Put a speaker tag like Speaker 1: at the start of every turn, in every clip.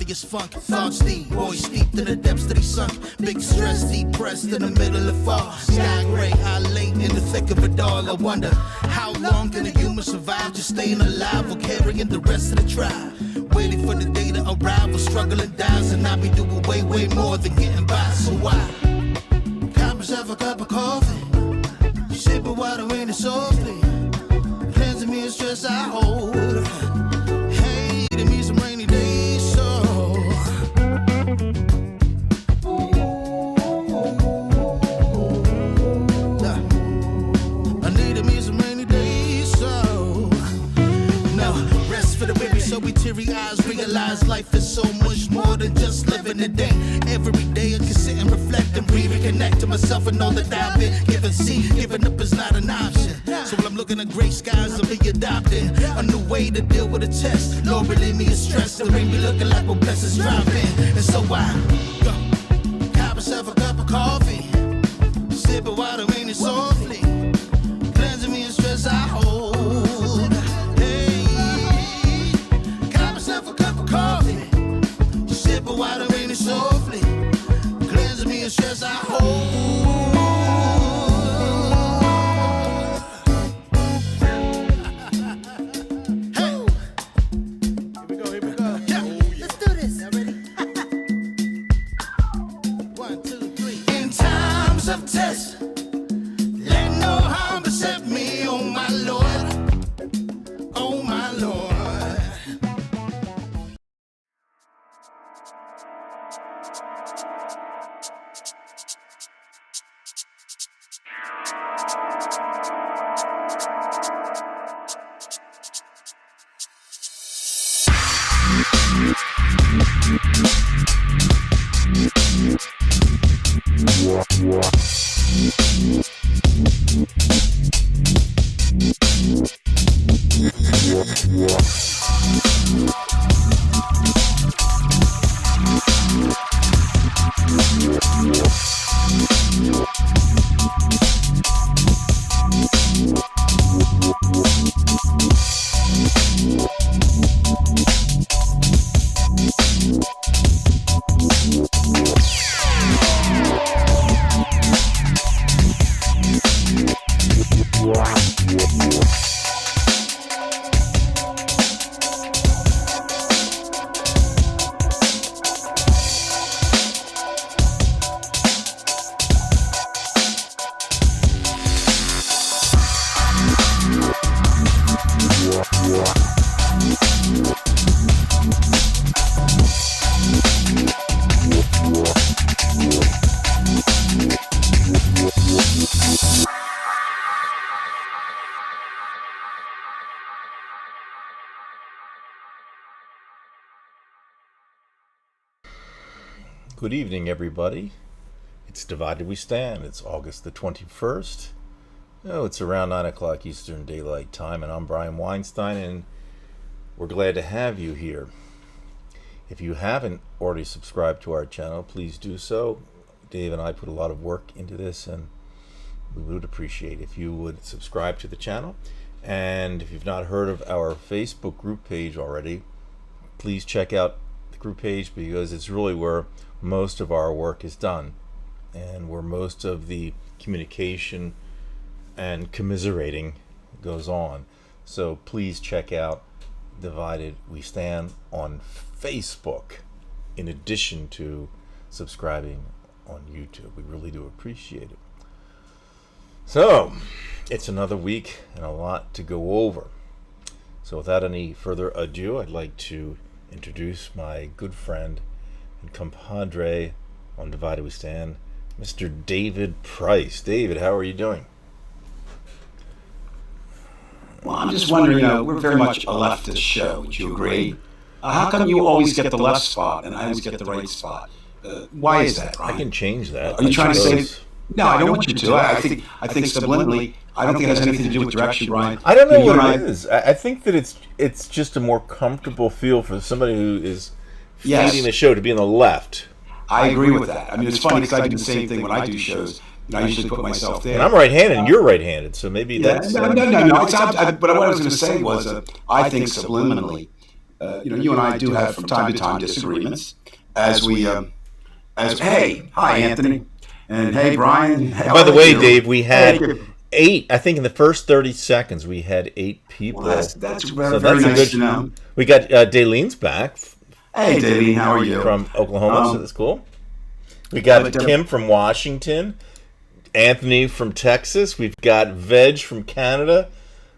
Speaker 1: biggest funk. Thoughts deep, boys steeped in the depths that he sunk. Big stress, depressed in the middle of fall. Sky gray, high late in the thick of it all. I wonder, how long can a human survive just staying alive or carrying the rest of the tribe? Waiting for the day to arrive or struggling dies, and I be doing way, way more than getting by. So why? Got myself a cup of coffee, sipping water in it softly, cleansing me of stress I hold. Hey, to me some rainy days, so I needed me some rainy days, so no rest for the weary, so we teary eyes realize life is so much more than just living the day. Every day I can sit and reflect and breathe and connect to myself and all that I've been given. See, giving up is not an option. So when I'm looking at gray skies, I'll be adopting a new way to deal with a test. Lord, relieve me of stress, the rain be looking like what blessings dropping. And so I got myself a cup of coffee, sipping water in it softly, cleansing me of stress I hold. Hey, got myself a cup of coffee, sipping water in it softly, cleansing me of stress I hold. Of test, let no harm beset me, oh my Lord, oh my Lord.
Speaker 2: Good evening, everybody. It's Divided We Stand. It's August the 21st. Oh, it's around 9 o'clock Eastern Daylight Time, and I'm Brian Weinstein, and we're glad to have you here. If you haven't already subscribed to our channel, please do so. Dave and I put a lot of work into this, and we would appreciate if you would subscribe to the channel. And if you've not heard of our Facebook group page already, please check out the group page, because it's really where most of our work is done and where most of the communication and commiserating goes on. So please check out Divided We Stand on Facebook, in addition to subscribing on YouTube. We really do appreciate it. So it's another week and a lot to go over. So without any further ado, I'd like to introduce my good friend and compadre on Divided We Stand, Mr. David Price. David, how are you doing?
Speaker 3: Well, I'm just wondering, we're very much a leftist show. Would you agree? How come you always get the left spot and I always get the right spot? Why is that, Ryan?
Speaker 2: I can change that.
Speaker 3: Are you trying to say? No, I don't want you to. I think subliminally. I don't think it has anything to do with direction, Ryan.
Speaker 2: I don't know what it is. I think that it's just a more comfortable feel for somebody who is leading the show to be on the left.
Speaker 3: I agree with that. I mean, it's funny because I do the same thing when I do shows. I usually put myself there.
Speaker 2: And I'm right-handed, and you're right-handed, so maybe that's...
Speaker 3: No. But what I was going to say was, I think subliminally, you and I do have from time to time disagreements as hey, hi, Anthony. And hey, Brian.
Speaker 2: And by the way, Dave, we had
Speaker 3: Hey,
Speaker 2: 8. I think in the first 30 seconds, we had 8 people.
Speaker 3: well, that's very,
Speaker 2: So
Speaker 3: very
Speaker 2: that's a
Speaker 3: nice
Speaker 2: good.
Speaker 3: to know.
Speaker 2: We got Dalene's back
Speaker 3: Hey, Davey, how are you?
Speaker 2: from Oklahoma, so that's cool. We got Kim from Washington, Anthony from Texas. We've got Veg from Canada.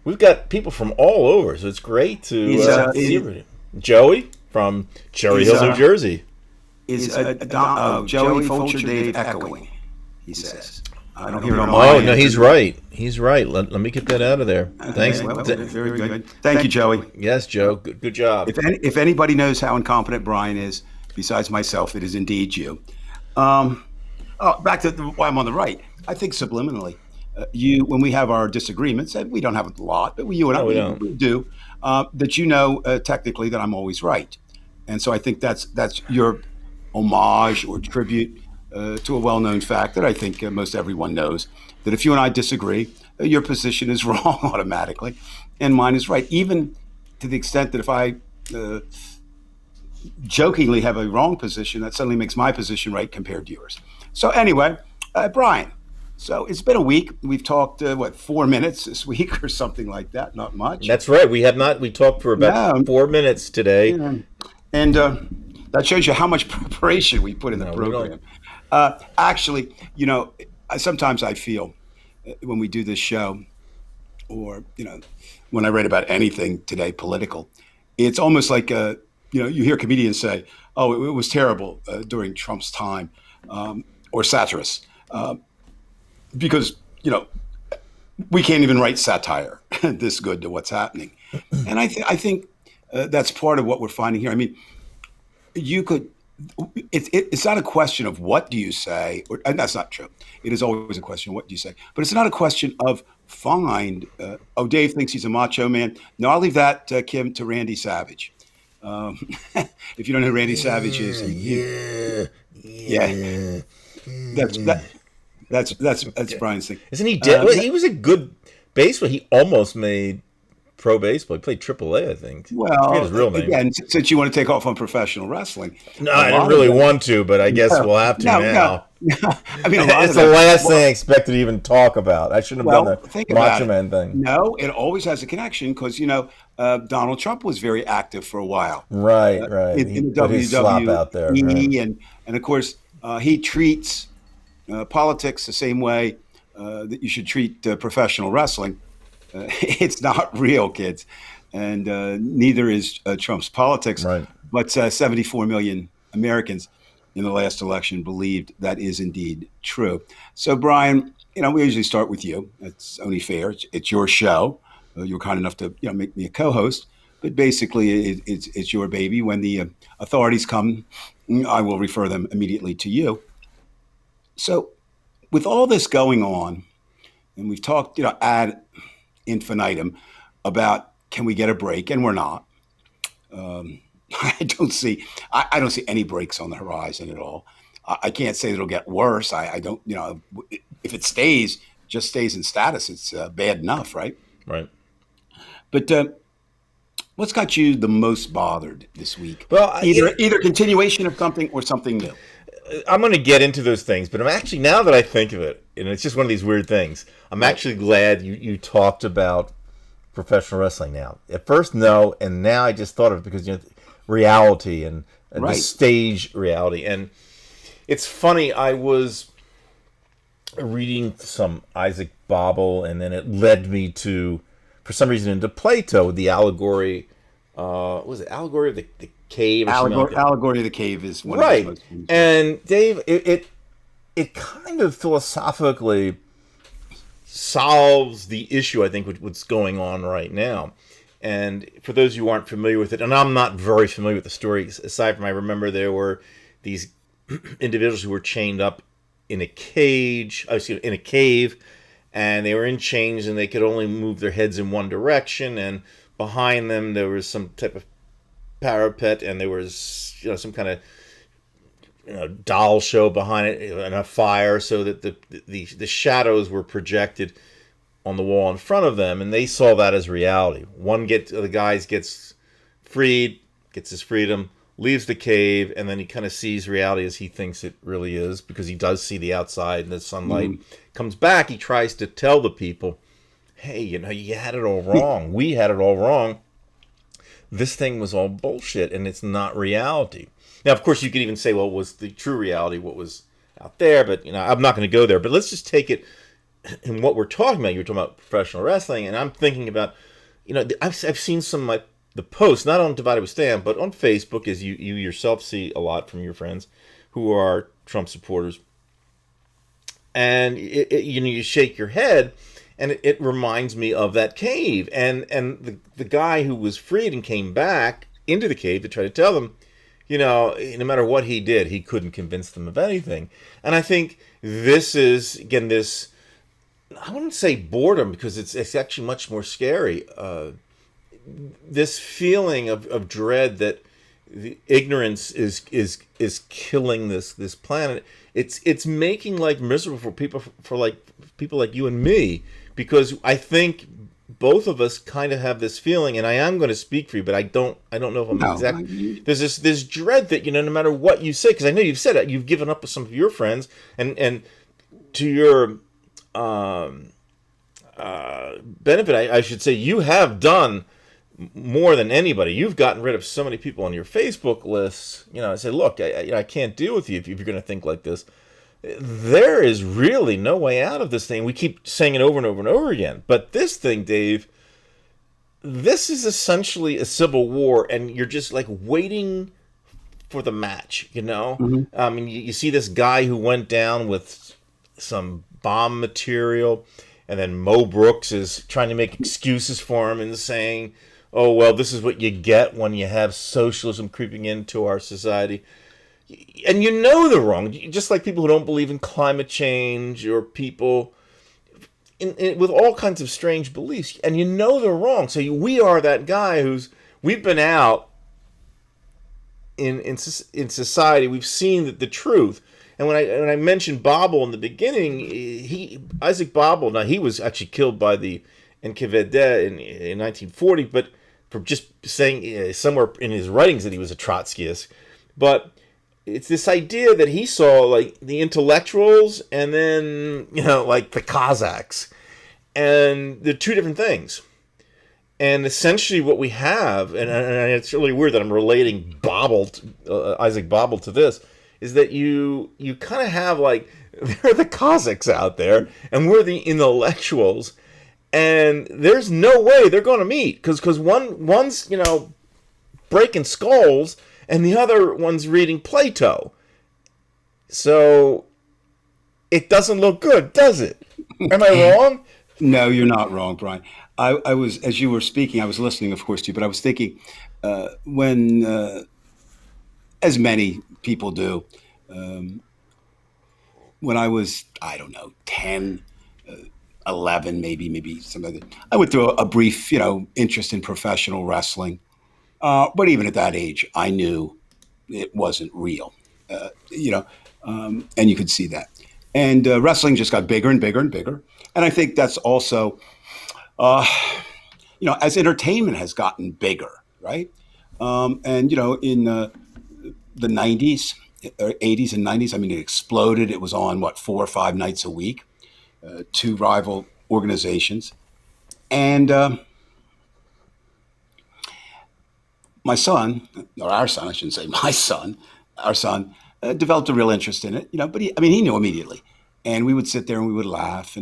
Speaker 2: We've got people from all over, so it's great to see everybody. Joey from Cherry Hills, New Jersey.
Speaker 3: Is Joey Fulcher Dave echoing? He says. I don't hear it on my
Speaker 2: Oh,
Speaker 3: end.
Speaker 2: no, he's right. He's right. Let me get that out of there. Thanks.
Speaker 3: Well, very good. Thank you, Joey.
Speaker 2: Yes, Joe. Good job.
Speaker 3: If anybody knows how incompetent Brian is, besides myself, it is indeed you. Back to why I'm on the right. I think subliminally, when we have our disagreements, and we don't have a lot, but you and I, we do, that technically that I'm always right. And so I think that's your homage or tribute to a well-known fact that I think most everyone knows, that if you and I disagree, your position is wrong automatically, and mine is right, even to the extent that if I jokingly have a wrong position, that suddenly makes my position right compared to yours. So anyway, Brian, so it's been a week. We've talked, 4 minutes this week or something like that, not much.
Speaker 2: That's right. We have not. We talked for about 4 minutes today.
Speaker 3: Yeah. And that shows you how much preparation we put in the program. Actually, sometimes I feel when we do this show, or when I read about anything today political, it's almost like you hear comedians say, "Oh, it was terrible during Trump's time," or satirists, because we can't even write satire this good to what's happening, and I think that's part of what we're finding here. I mean, you could. It's not a question of what do you say, and that's not true. It is always a question of what do you say, but it's not a question of find. Dave thinks he's a macho man. No, I'll leave that, Kim, to Randy Savage. If you don't know who Randy Savage is, that's Brian's thing.
Speaker 2: Isn't he dead? Well, he was a good baseball. He almost made pro baseball. He played AAA, I think.
Speaker 3: Well,
Speaker 2: his real name.
Speaker 3: Again, since you want to take off on professional wrestling,
Speaker 2: no, I didn't really want to, but I guess we'll have to now.
Speaker 3: No. I mean,
Speaker 2: it's the last thing I expected to even talk about. I shouldn't have done the Macho Man thing.
Speaker 3: No, it always has a connection because Donald Trump was very active for a while.
Speaker 2: Right.
Speaker 3: In the WWE
Speaker 2: out there, right.
Speaker 3: and of course he treats politics the same way that you should treat professional wrestling. It's not real, kids, and neither is Trump's politics.
Speaker 2: Right.
Speaker 3: But 74 million Americans in the last election believed that is indeed true. So, Brian, we usually start with you. It's only fair. It's your show. You were kind enough to make me a co-host. But basically, it's your baby. When the authorities come, I will refer them immediately to you. So, with all this going on, and we've talked, ad infinitum about can we get a break, and we're not. I don't see any breaks on the horizon at all. I can't say that it'll get worse. I don't, if it just stays in status, it's bad enough, right?
Speaker 2: Right.
Speaker 3: But what's got you the most bothered this week?
Speaker 2: Well,
Speaker 3: either continuation of something or something new.
Speaker 2: I'm going to get into those things, but I'm actually, now that I think of it, and it's just one of these weird things, I'm actually glad you talked about professional wrestling now. At first, no, and now I just thought of it because, reality and the stage reality. And it's funny, I was reading some Isaac Babel, and then it led me to, for some reason, into Plato, the allegory, was it Allegory of the Cave? Or
Speaker 3: Allegory of the Cave is one
Speaker 2: right.
Speaker 3: of the most famous.
Speaker 2: And Dave, it kind of philosophically solves the issue, I think, with what's going on right now. And for those who aren't familiar with it, and I'm not very familiar with the story, aside from I remember there were these individuals who were chained up in a cage, in a cave, and they were in chains and they could only move their heads in one direction, and behind them there was some type of parapet, and there was some kind of doll show behind it and a fire, so that the shadows were projected on the wall in front of them, and they saw that as reality. One of the guys gets freed, gets his freedom, leaves the cave, and then he kind of sees reality as he thinks it really is, because he does see the outside and the sunlight. Comes back, he tries to tell the people, hey, you had it all wrong. We had it all wrong. This thing was all bullshit, and it's not reality. Now, of course, you could even say, well, was the true reality what was out there? But, I'm not going to go there. But let's just take it in what we're talking about. You're talking about professional wrestling, and I'm thinking about, I've seen some of the posts, not on Divided We Stand, but on Facebook, as you yourself see a lot from your friends who are Trump supporters. And, you shake your head, and it reminds me of that cave. And the guy who was freed and came back into the cave to try to tell them, no matter what he did, he couldn't convince them of anything. And I think this is, again, this, I wouldn't say boredom, because it's actually much more scary. This feeling of dread that the ignorance is killing this planet. It's making life miserable for people like you and me, because I think both of us kind of have this feeling, and I am going to speak for you, but I don't know if I'm exact. There's this dread that no matter what you say, because I know you've said it, you've given up with some of your friends, and to your benefit, I should say, you have done more than anybody. You've gotten rid of so many people on your Facebook lists. I say, look, I can't deal with you if you're going to think like this. There is really no way out of this thing. We keep saying it over and over and over again. But this thing, Dave, this is essentially a civil war, and you're just like waiting for the match, I mean, you see this guy who went down with some bomb material, and then Mo Brooks is trying to make excuses for him and saying, oh, well, this is what you get when you have socialism creeping into our society. And they're wrong, just like people who don't believe in climate change, or people with all kinds of strange beliefs, and they're wrong. So we are that guy we've been out in society, we've seen the truth. And when I mentioned Babel in the beginning, Isaac Babel, now he was actually killed by the NKVD in 1940, but for just saying somewhere in his writings that he was a Trotskyist. But it's this idea that he saw like the intellectuals and then, like the Cossacks. And they're two different things. And essentially what we have, and it's really weird that I'm relating Isaac Babel to this, is that you kind of have like, there are the Cossacks out there, and we're the intellectuals, and there's no way they're going to meet, because one's breaking skulls, and the other one's reading Plato. So it doesn't look good, does it? Am I wrong?
Speaker 3: No, you're not wrong, Brian. I was, as you were speaking, I was listening, of course, to you, but I was thinking when, as many people do, when I was, I don't know, 10, 11, maybe some other, I went through a brief, interest in professional wrestling. But even at that age, I knew it wasn't real, and you could see that. And wrestling just got bigger and bigger and bigger. And I think that's also, as entertainment has gotten bigger, right? And, in the 90s, 80s and 90s, I mean, it exploded. It was on, 4 or 5 nights a week, 2 rival organizations. And my son, or our son, I shouldn't say my son, our son, developed a real interest in it, but he knew immediately. And we would sit there and we would laugh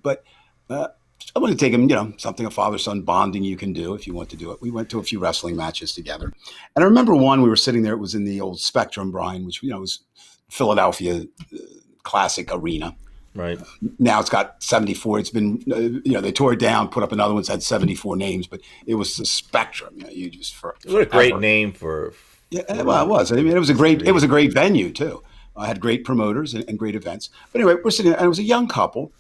Speaker 3: but I wanted to take him, something a father-son bonding you can do if you want to do it. We went to a few wrestling matches together. And I remember one, we were sitting there, it was in the old Spectrum, Brian, which, was Philadelphia classic arena.
Speaker 2: Right.
Speaker 3: Now it's got 74. It's been, they tore it down, put up another one that had 74 names, but it was the Spectrum.
Speaker 2: What a great name for.
Speaker 3: Yeah, well, it was. I mean, it was a great venue too. I had great promoters and great events. But anyway, we're sitting there, and it was a young couple.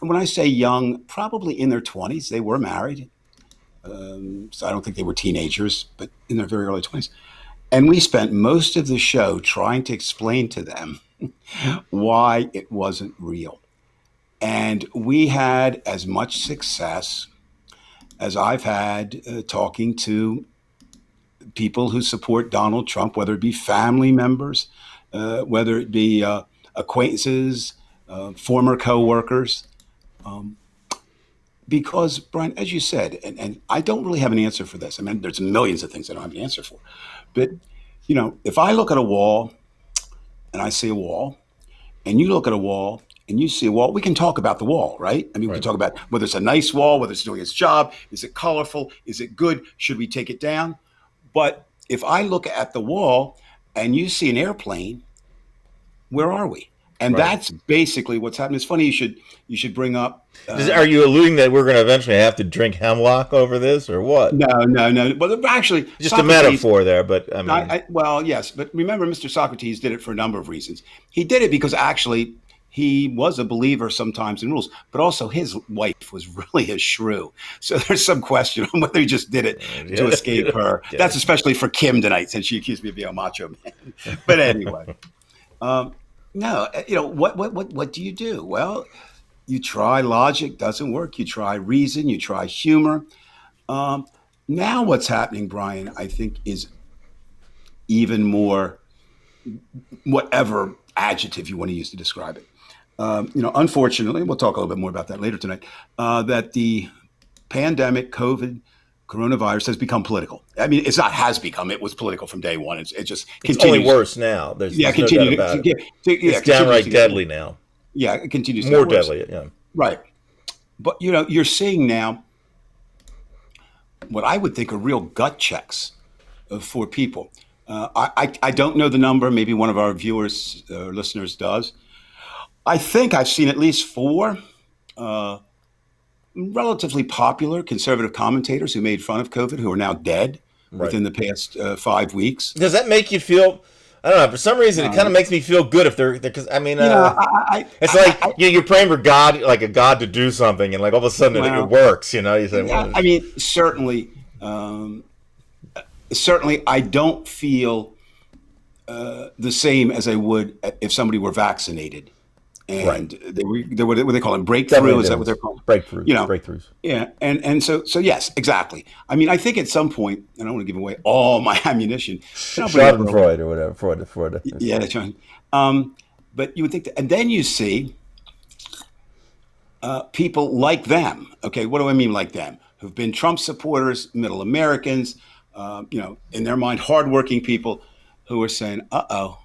Speaker 3: And when I say young, probably in their 20s, they were married. So I don't think they were teenagers, but in their very early 20s. And we spent most of the show trying to explain to them why it wasn't real. And we had as much success as I've had talking to people who support Donald Trump, whether it be family members, whether it be acquaintances, former coworkers. Because, Brian, as you said, and I don't really have an answer for this. I mean, there's millions of things I don't have an answer for. But, if I look at a wall and I see a wall, and you look at a wall and you see a wall, we can talk about the wall, right? I mean, we can talk about whether it's a nice wall, whether it's doing its job, is it colorful, is it good, should we take it down? But if I look at the wall and you see an airplane, where are we? And that's basically what's happening. It's funny you should bring up.
Speaker 2: Are you alluding that we're going to eventually have to drink hemlock over this, or what?
Speaker 3: No. Well, actually,
Speaker 2: just Socrates, a metaphor there. But I mean,
Speaker 3: well, yes. But remember, Mr. Socrates did it for a number of reasons. He did it because actually he was a believer sometimes in rules, but also his wife was really a shrew. So there's some question on whether he just did it to escape her. Yeah. That's especially for Kim tonight, since she accused me of being a macho man. But anyway. No, what do you do? Well, you try logic, doesn't work. You try reason, you try humor. Now what's happening, Brian, I think is even more, whatever adjective you want to use to describe it. Unfortunately, we'll talk a little bit more about that later tonight, that the pandemic, coronavirus has become political. I mean, it's not has become. It was political from day one. It just continues.
Speaker 2: It's only worse now. There's no doubt about it. It's downright deadly now.
Speaker 3: Yeah, it continues.
Speaker 2: More deadly, yeah.
Speaker 3: Right. But, you're seeing now what I would think are real gut checks for people. I don't know the number. Maybe one of our viewers or listeners does. I think I've seen at least 4 relatively popular conservative commentators who made fun of COVID, who are now dead within the past 5 weeks.
Speaker 2: Does that make you feel? I don't know. For some reason, it kind of makes me feel good if they're because I mean, it's like you're praying for God, like a God to do something, and like all of a sudden it works. You say, well,
Speaker 3: I mean, certainly, I don't feel the same as I would if somebody were vaccinated. And they were what they call them, breakthrough. Is that what they're called?
Speaker 2: Breakthroughs. Breakthroughs.
Speaker 3: Yeah, and so yes, exactly. I mean, I think at some point, I don't want to give away all my ammunition.
Speaker 2: Schadenfreude or whatever. Freud.
Speaker 3: Yeah, that's right. But you would think that, and then you see people like them. Okay, what do I mean like them? Who've been Trump supporters, middle Americans, in their mind, hardworking people who are saying, "Uh-oh,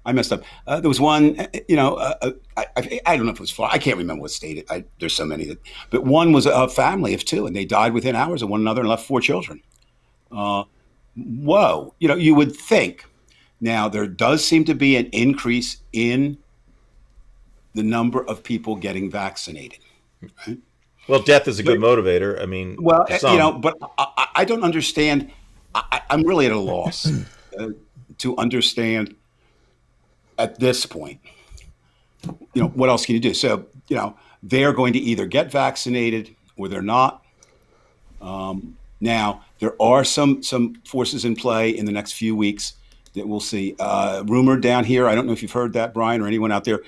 Speaker 3: I messed up." There was one, I don't know if it was Florida. I can't remember what state. There's so many. But one was a family of 2, and they died within hours of one another and left 4 children. Whoa. You would think. Now, there does seem to be an increase in the number of people getting vaccinated. Right?
Speaker 2: Well, death is a good motivator. I mean,
Speaker 3: but I don't understand. I'm really at a loss to understand at this point, what else can you do? So, they're going to either get vaccinated or they're not. Now, there are some forces in play in the next few weeks that we'll see. Rumored down here, I don't know if you've heard that, Brian, or anyone out there,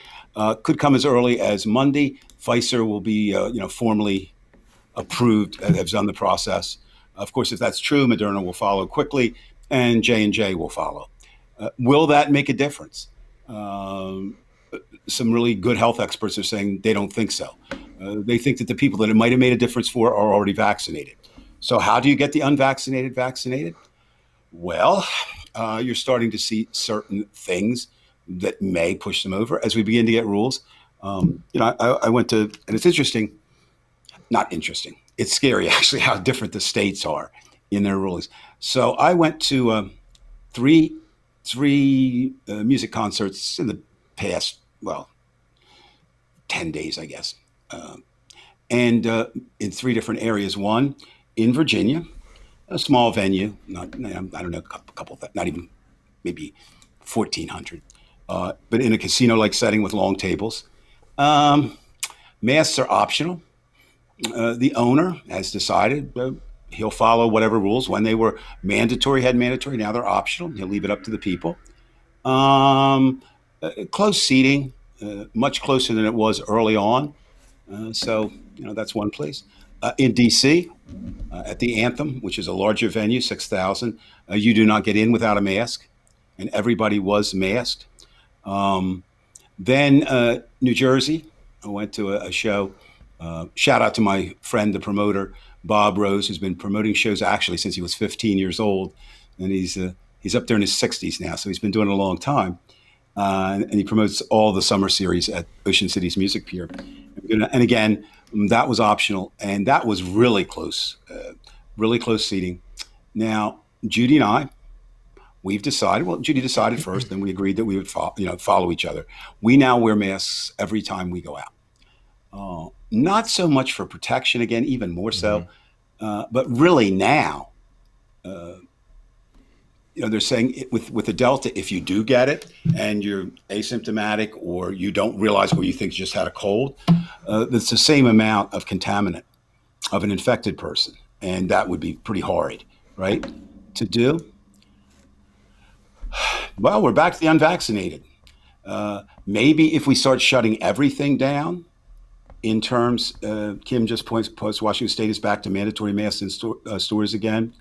Speaker 3: could come as early as Monday. Pfizer will be, formally approved, have done the process. Of course, if that's true, Moderna will follow quickly, and J&J will follow. Will that make a difference? Some really good health experts are saying they don't think so. They think that the people that it might have made a difference for are already vaccinated. So how do you get the unvaccinated vaccinated? Well, you're starting to see certain things that may push them over as we begin to get rules. I went to, and it's interesting, not interesting. It's scary actually how different the states are in their rulings. So I went to three music concerts in the past, 10 days, I guess. And in 3 different areas. One in Virginia, a small venue, I don't know, a couple of that, not even, maybe 1,400, but in a casino-like setting with long tables. Masks are optional. The owner has decided he'll follow whatever rules. When they were mandatory, now they're optional. He'll leave it up to the people. Close seating, much closer than it was early on. So that's one place. In D.C., at the Anthem, which is a larger venue, 6,000. You do not get in without a mask, and everybody was masked. Then New Jersey, I went to a show. Shout out to my friend, the promoter, Bob Rose, who's been promoting shows actually since he was 15 years old, and he's up there in his 60s now, so he's been doing it a long time. And he promotes all the summer series at Ocean City's Music Pier. And again, that was optional, and that was really close seating. Now, Judy and I, we've decided. Well, Judy decided first, then we agreed that we would follow each other. We now wear masks every time we go out. Not so much for protection, again, even more so, but really now, they're saying with the Delta, if you do get it and you're asymptomatic or you don't realize what you think you just had a cold, it's the same amount of contaminant of an infected person, and that would be pretty horrid, right, to do. Well, we're back to the unvaccinated. Maybe if we start shutting everything down, in terms, Kim just posts Washington State is back to mandatory masks in stores again.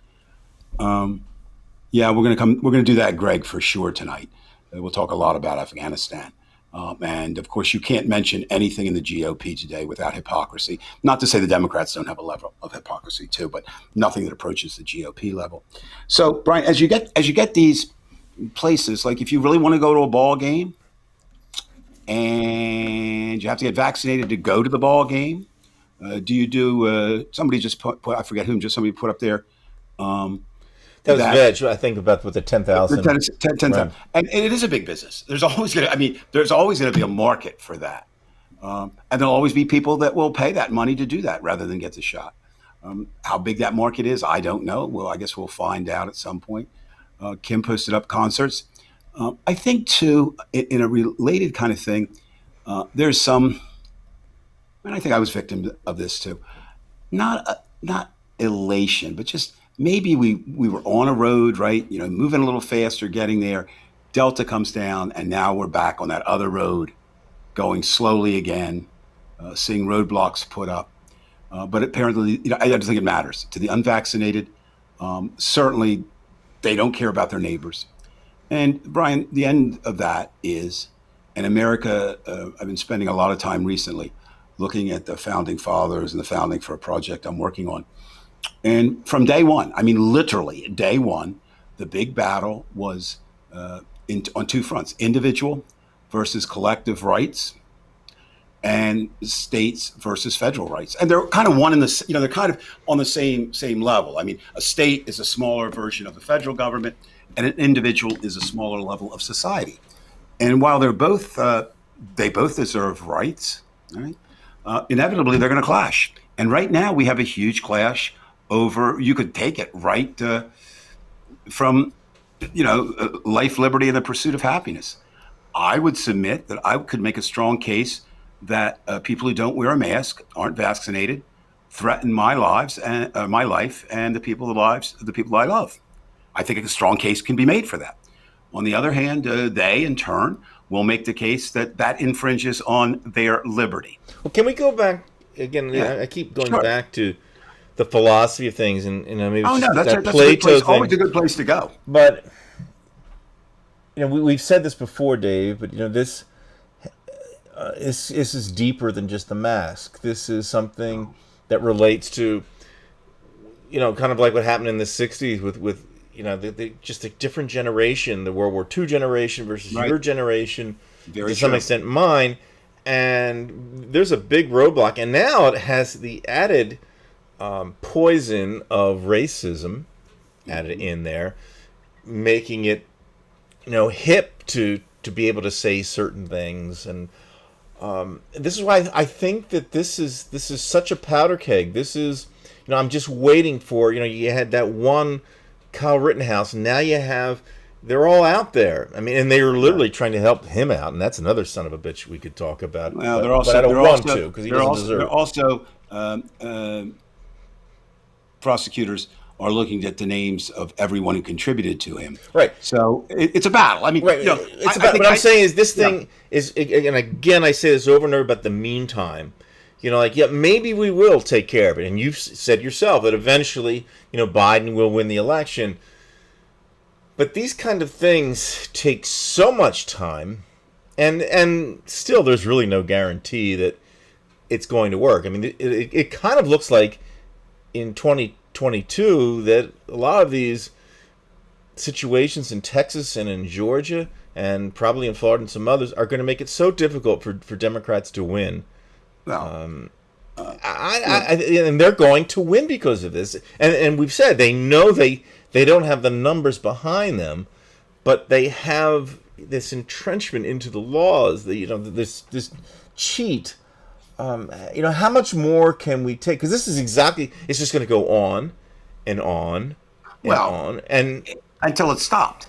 Speaker 3: Yeah, we're going to do that, Greg, for sure tonight. We'll talk a lot about Afghanistan. And of course, you can't mention anything in the GOP today without hypocrisy. Not to say the Democrats don't have a level of hypocrisy too, but nothing that approaches the GOP level. So, Brian, as you get these places, like if you really want to go to a ball game and you have to get vaccinated to go to the ball game, do you do? Somebody just put I forget whom. Just somebody put up there.
Speaker 2: That was Veg, I think, about with the 10,000.
Speaker 3: 10,000.
Speaker 2: Right.
Speaker 3: And it is a big business. There's always going to be a market for that. And there'll always be people that will pay that money to do that rather than get the shot. How big that market is, I don't know. Well, I guess we'll find out at some point. Kim posted up concerts. I think, too, in a related kind of thing, there's some, and I think I was victim of this, too, not elation, but just maybe we were on a road, right? Moving a little faster, getting there. Delta comes down, and now we're back on that other road, going slowly again, seeing roadblocks put up. But apparently, I don't think it matters. To the unvaccinated, certainly they don't care about their neighbors. And Brian, the end of that is, in America, I've been spending a lot of time recently looking at the founding fathers and the founding for a project I'm working on. And from day one, I mean, literally day one, the big battle was on two fronts: individual versus collective rights, and states versus federal rights. And they're kind of one in the, they're kind of on the same level. I mean, a state is a smaller version of the federal government, and an individual is a smaller level of society. And while they both deserve rights, right? Inevitably they're going to clash. And right now we have a huge clash over, you could take it right from, life, liberty, and the pursuit of happiness. I would submit that I could make a strong case that people who don't wear a mask, aren't vaccinated, threaten my life and the people I love. I think a strong case can be made for that. On the other hand, they in turn will make the case that infringes on their liberty.
Speaker 2: Well, can we go back again? Yeah. I keep going back to the philosophy of things, and maybe
Speaker 3: that's a good
Speaker 2: Plato
Speaker 3: place. Always a good place to go.
Speaker 2: But we've said this before, Dave. But this is deeper than just the mask. This is something that relates to kind of like what happened in the '60s with just a different generation, the World War II generation versus your generation, to some extent mine, and there's a big roadblock, and now it has the added poison of racism added in there, making it hip to be able to say certain things, and this is why I think that this is such a powder keg. This is I'm just waiting for you had that one Kyle Rittenhouse, and now they're all out there. I mean, and they are literally trying to help him out, and that's another son of a bitch we could talk about.
Speaker 3: Well,
Speaker 2: but I don't want to because he doesn't deserve it.
Speaker 3: They're also prosecutors are looking at the names of everyone who contributed to him.
Speaker 2: Right.
Speaker 3: So it's a battle. I mean,
Speaker 2: right. It's a battle. What I'm saying is this thing is, and again, I say this over and over about the meantime. like, yeah, maybe we will take care of it. And you've said yourself that eventually, Biden will win the election. But these kind of things take so much time, and still, there's really no guarantee that it's going to work. I mean, it kind of looks like in 2022 that a lot of these situations in Texas and in Georgia and probably in Florida and some others are going to make it so difficult for Democrats to win.
Speaker 3: Well,
Speaker 2: And they're going to win because of this. And we've said they know they don't have the numbers behind them, but they have this entrenchment into the laws. This cheat. How much more can we take? Because this is it's just going to go on and on and
Speaker 3: well,
Speaker 2: on. And
Speaker 3: until it's stopped.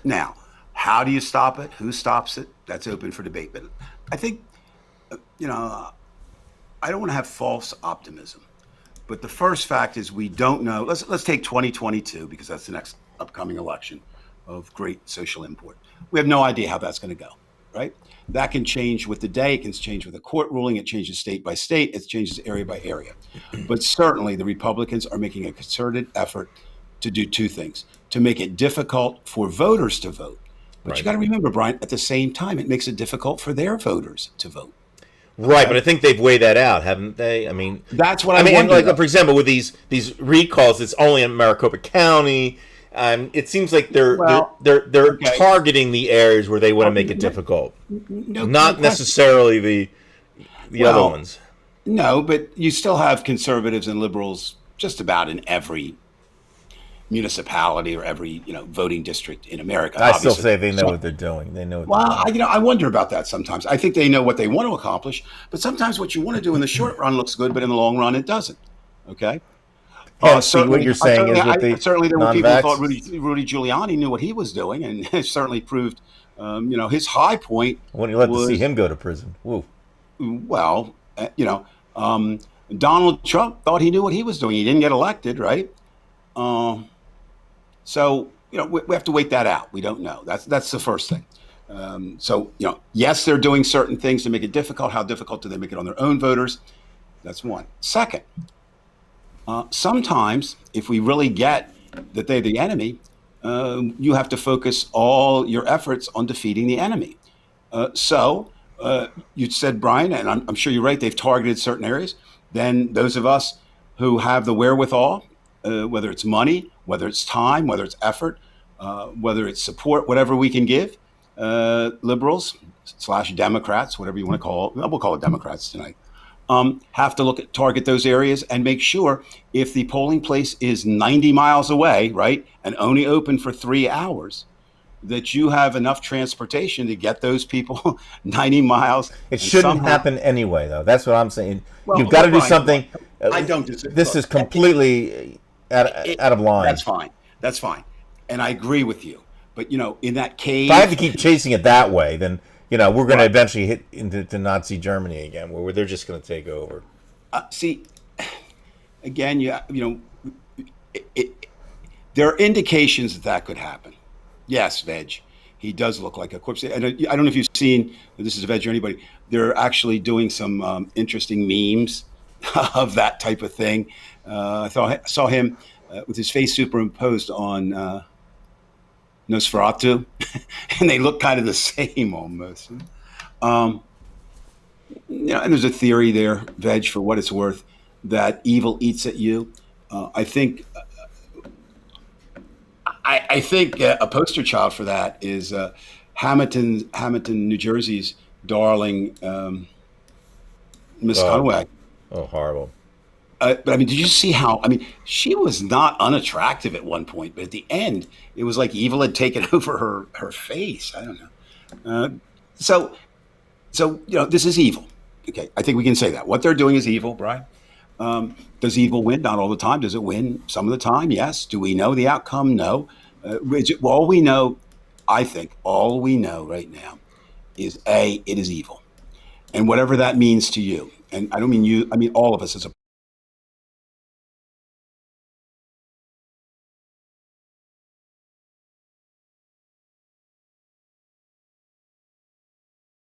Speaker 3: Now, how do you stop it? Who stops it? That's open for debate. But I think, I don't want to have false optimism. But the first fact is we don't know. Let's take 2022 because that's the next upcoming election of great social import. We have no idea how that's going to go, right? That can change with the day. It can change with a court ruling. It changes state by state. It changes area by area. But certainly the Republicans are making a concerted effort to do two things: to make it difficult for voters to vote. But you got to remember, Brian, at the same time, it makes it difficult for their voters to vote.
Speaker 2: Right, but I think they've weighed that out, haven't they? I mean,
Speaker 3: that's what I
Speaker 2: mean.
Speaker 3: wonder.
Speaker 2: Like, for example, with these recalls, it's only in Maricopa County. It seems like they're
Speaker 3: okay.
Speaker 2: targeting the areas where they want to make it difficult, not necessarily the other ones.
Speaker 3: No, but you still have conservatives and liberals just about in every municipality or every voting district in America.
Speaker 2: I still say they know what they're doing. They know. What they're doing.
Speaker 3: I wonder about that sometimes. I think they know what they want to accomplish, but sometimes what you want to do in the short run looks good, but in the long run it doesn't. Okay.
Speaker 2: Certainly, what you're saying is with
Speaker 3: certainly there were people who thought
Speaker 2: non-vax.
Speaker 3: Rudy Giuliani knew what he was doing, and it certainly proved, his high point.
Speaker 2: When you love to see him go to prison, woo.
Speaker 3: Well, Donald Trump thought he knew what he was doing. He didn't get elected, right? So we have to wait that out. We don't know. That's the first thing. Yes, they're doing certain things to make it difficult. How difficult do they make it on their own voters? That's one. Second, sometimes if we really get that they're the enemy, you have to focus all your efforts on defeating the enemy. You said, Brian, and I'm sure you're right, they've targeted certain areas. Then those of us who have the wherewithal, whether it's money, whether it's time, whether it's effort, whether it's support, whatever we can give, liberals / Democrats, whatever you want to call it, we'll call it Democrats tonight, have to target those areas and make sure if the polling place is 90 miles away, right, and only open for 3 hours, that you have enough transportation to get those people 90 miles.
Speaker 2: It shouldn't happen anyway, though. That's what I'm saying. You've got to do something.
Speaker 3: I don't disagree.
Speaker 2: This is completely out of line.
Speaker 3: That's fine. And I agree with you. But, in that cave.
Speaker 2: If I have to keep chasing it that way, then, we're going to eventually hit into Nazi Germany again, where they're just going to take over.
Speaker 3: See, again, there are indications that could happen. Yes, Veg. He does look like a corpse. And I don't know if you've seen, this is Veg or anybody, they're actually doing some interesting memes of that type of thing. I saw him with his face superimposed on Nosferatu, and they look kind of the same almost. And there's a theory there, Veg, for what it's worth, that evil eats at you. I think a poster child for that is Hamilton, New Jersey's darling Miss Conway.
Speaker 2: Oh, horrible.
Speaker 3: But I mean, did you see how? I mean, she was not unattractive at one point, but at the end, it was like evil had taken over her face. I don't know. So this is evil. Okay, I think we can say that. What they're doing is evil, Brian. Does evil win? Not all the time. Does it win some of the time? Yes. Do we know the outcome? No. All we know right now is it is evil. And whatever that means to you, and I don't mean you, I mean all of us as a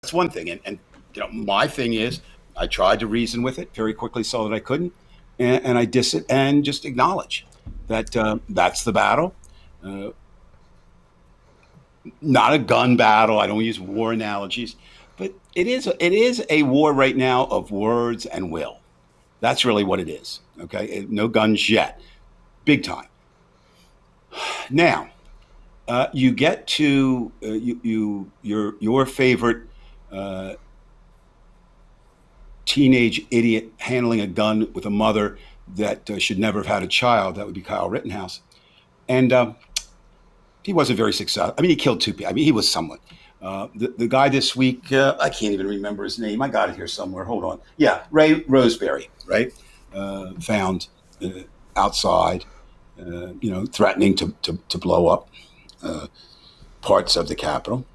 Speaker 3: that's one thing. And my thing is I tried to reason with it, very quickly saw that I couldn't, and I diss it and just acknowledge that that's the battle. Uh, Not a gun battle. I don't use war analogies, but it is a war right now of words and will. That's really what it is. Okay, no guns yet, big time. Now you get to your favorite teenage idiot handling a gun with a mother that should never have had a child. That would be Kyle Rittenhouse, and he wasn't very successful. I mean, he killed two people. I mean, he was someone. The guy this week, I can't even remember his name. I got it here somewhere. Hold on. Yeah, Ray Roseberry, right? Found outside, threatening to blow up parts of the Capitol.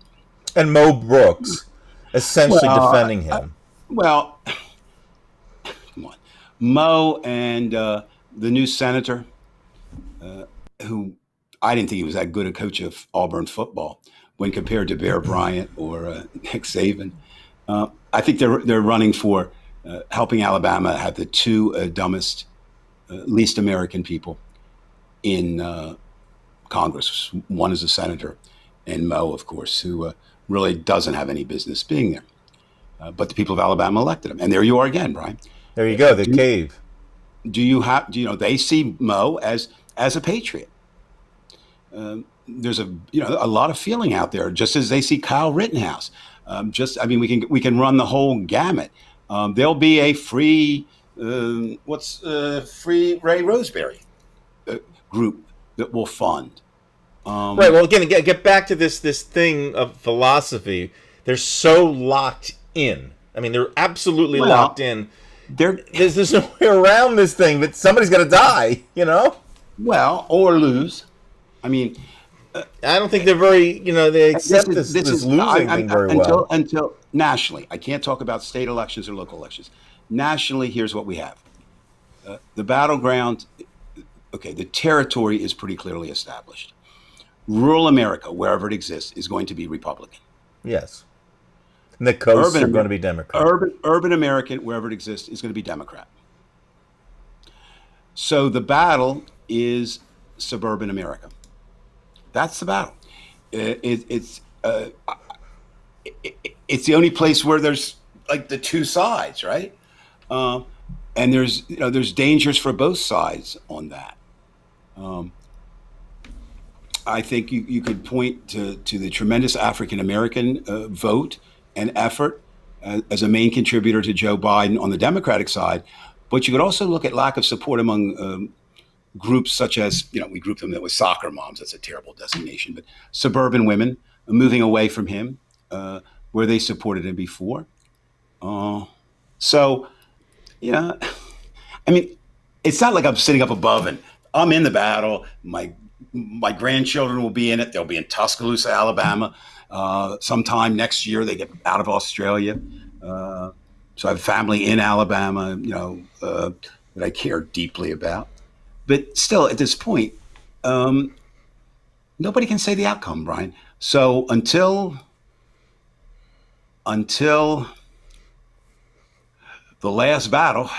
Speaker 2: And Mo Brooks essentially defending him.
Speaker 3: Well, come on. Mo and the new senator, who I didn't think he was that good a coach of Auburn football when compared to Bear Bryant or Nick Saban. I think they're running for helping Alabama have the two dumbest, least American people in Congress. One is a senator, and Mo, of course, who really doesn't have any business being there. But the people of Alabama elected him, and there you are again, Brian.
Speaker 2: There you go, the cave.
Speaker 3: They see Mo as a patriot. There's a lot of feeling out there, just as they see Kyle Rittenhouse. We can run the whole gamut. There'll be a free Ray Roseberry group that will fund.
Speaker 2: Right. Well, again, get back to this thing of philosophy. They're so locked in. I mean, they're absolutely locked in. There's no way around this thing. That somebody's got to die.
Speaker 3: Well, or lose. I mean,
Speaker 2: I don't think they're very. They accept this losing thing very well.
Speaker 3: Until nationally, I can't talk about state elections or local elections. Nationally, here's what we have: the battleground. Okay, the territory is pretty clearly established. Rural America, wherever it exists, is going to be Republican.
Speaker 2: Yes. And the coasts are going to be Democrat.
Speaker 3: Urban American, wherever it exists, is going to be Democrat. So the battle is suburban America. That's the battle. It's the only place where there's like the two sides, right? And there's dangers for both sides on that. I think you could point to the tremendous African American vote and effort as a main contributor to Joe Biden on the Democratic side, but you could also look at lack of support among groups such as, we group them with soccer moms. That's a terrible designation, but suburban women moving away from him where they supported him before. So, I mean, it's not like I'm sitting up above and I'm in the battle. My grandchildren will be in it. They'll be in Tuscaloosa, Alabama. Sometime next year, they get out of Australia. So I have family in Alabama, that I care deeply about. But still, at this point, nobody can say the outcome, Brian. So until the last battle,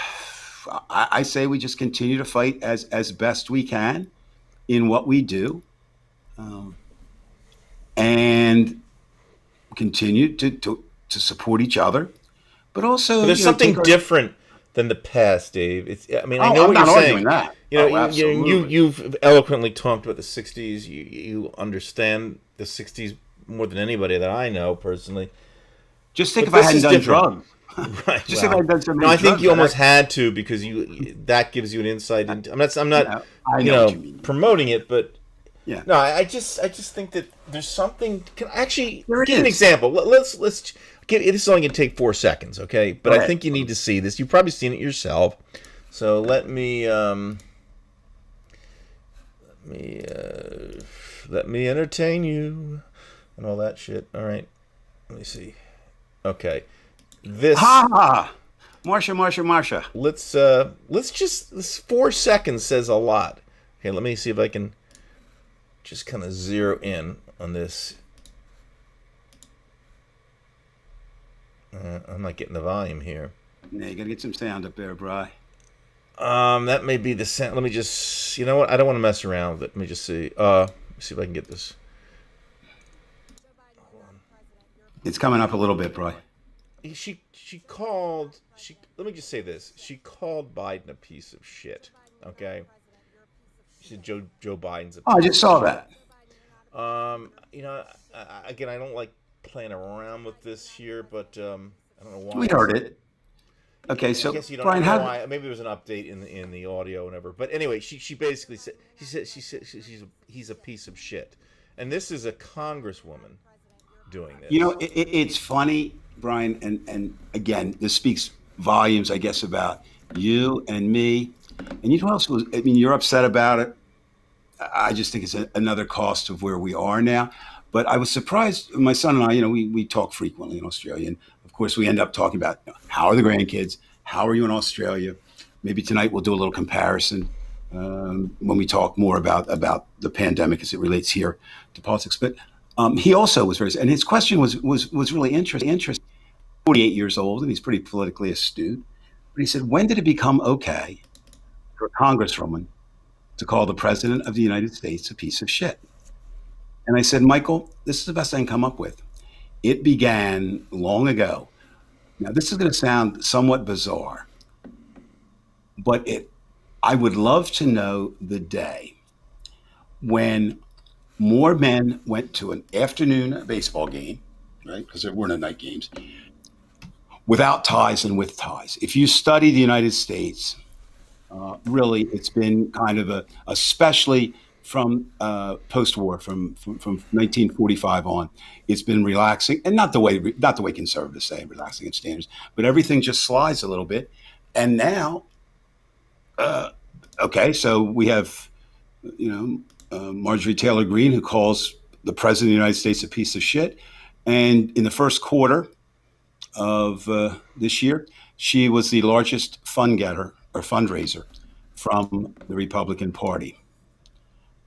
Speaker 3: I say we just continue to fight as best we can in what we do, and continue to support each other. But also,
Speaker 2: there's something different than the past, Dave. I know
Speaker 3: I'm
Speaker 2: what you're saying.
Speaker 3: That.
Speaker 2: You've eloquently talked about the '60s. You understand the '60s more than anybody that I know personally.
Speaker 3: Just think if I hadn't done drugs.
Speaker 2: Right.
Speaker 3: Just if I had done some.
Speaker 2: No, I think you almost had to, because that gives you an insight into. I'm not promoting it, but
Speaker 3: yeah.
Speaker 2: No, I just think that there's something. Give
Speaker 3: is.
Speaker 2: an example. Let's give. This is only going to take 4 seconds, okay? But I think you need to see this. You've probably seen it yourself. So let me entertain you and all that shit. All right. Let me see. Okay. This
Speaker 3: Marsha.
Speaker 2: Let's just, this 4 seconds says a lot. Okay, let me see if I can just kind of zero in on this. I'm not getting the volume here.
Speaker 3: Yeah, you gotta get some sound up there, Bry.
Speaker 2: That may be the sound. Let me just. You know what? I don't want to mess around with it. Let me just see. Let me see if I can get this.
Speaker 3: It's coming up a little bit, Bry.
Speaker 2: She called. She. Let me just say this. She called Biden a piece of shit. Okay. She said Joe Biden's a
Speaker 3: Oh, I
Speaker 2: piece
Speaker 3: just
Speaker 2: of
Speaker 3: saw
Speaker 2: shit.
Speaker 3: that.
Speaker 2: You know, again, I don't like playing around with this here, but I don't know why
Speaker 3: We
Speaker 2: it's.
Speaker 3: heard it. Okay,
Speaker 2: I
Speaker 3: so
Speaker 2: guess you don't. I
Speaker 3: Brian,
Speaker 2: don't know
Speaker 3: how?
Speaker 2: why. Maybe it was an update in the audio, or whatever. But anyway, she basically said he's a piece of shit, and this is a congresswoman doing
Speaker 3: You know,
Speaker 2: this.
Speaker 3: it's funny, Brian, and again, this speaks volumes, I guess, about you and me. And you know what else was? I mean, you're upset about it. I just think it's another cost of where we are now. But I was surprised. My son and I, we talk frequently in Australia, and of course, we end up talking about how are the grandkids, how are you in Australia. Maybe tonight we'll do a little comparison when we talk more about the pandemic as it relates here to politics. But he also was very, and his question was really interesting. 48 years old, and he's pretty politically astute. But he said, when did it become okay for a congresswoman to call the president of the United States a piece of shit? And I said, Michael, this is the best I can come up with. It began long ago. Now, this is going to sound somewhat bizarre, but I would love to know the day when more men went to an afternoon baseball game, right? Because there were no night games, without ties and with ties. If you study the United States, really, it's been kind of especially from post-war, from 1945 on, it's been relaxing, and not the way conservatives say relaxing its standards, but everything just slides a little bit. And now, okay, so we have Marjorie Taylor Greene, who calls the president of the United States a piece of shit, and in the first quarter of this year, she was the largest fund getter or fundraiser from the Republican Party.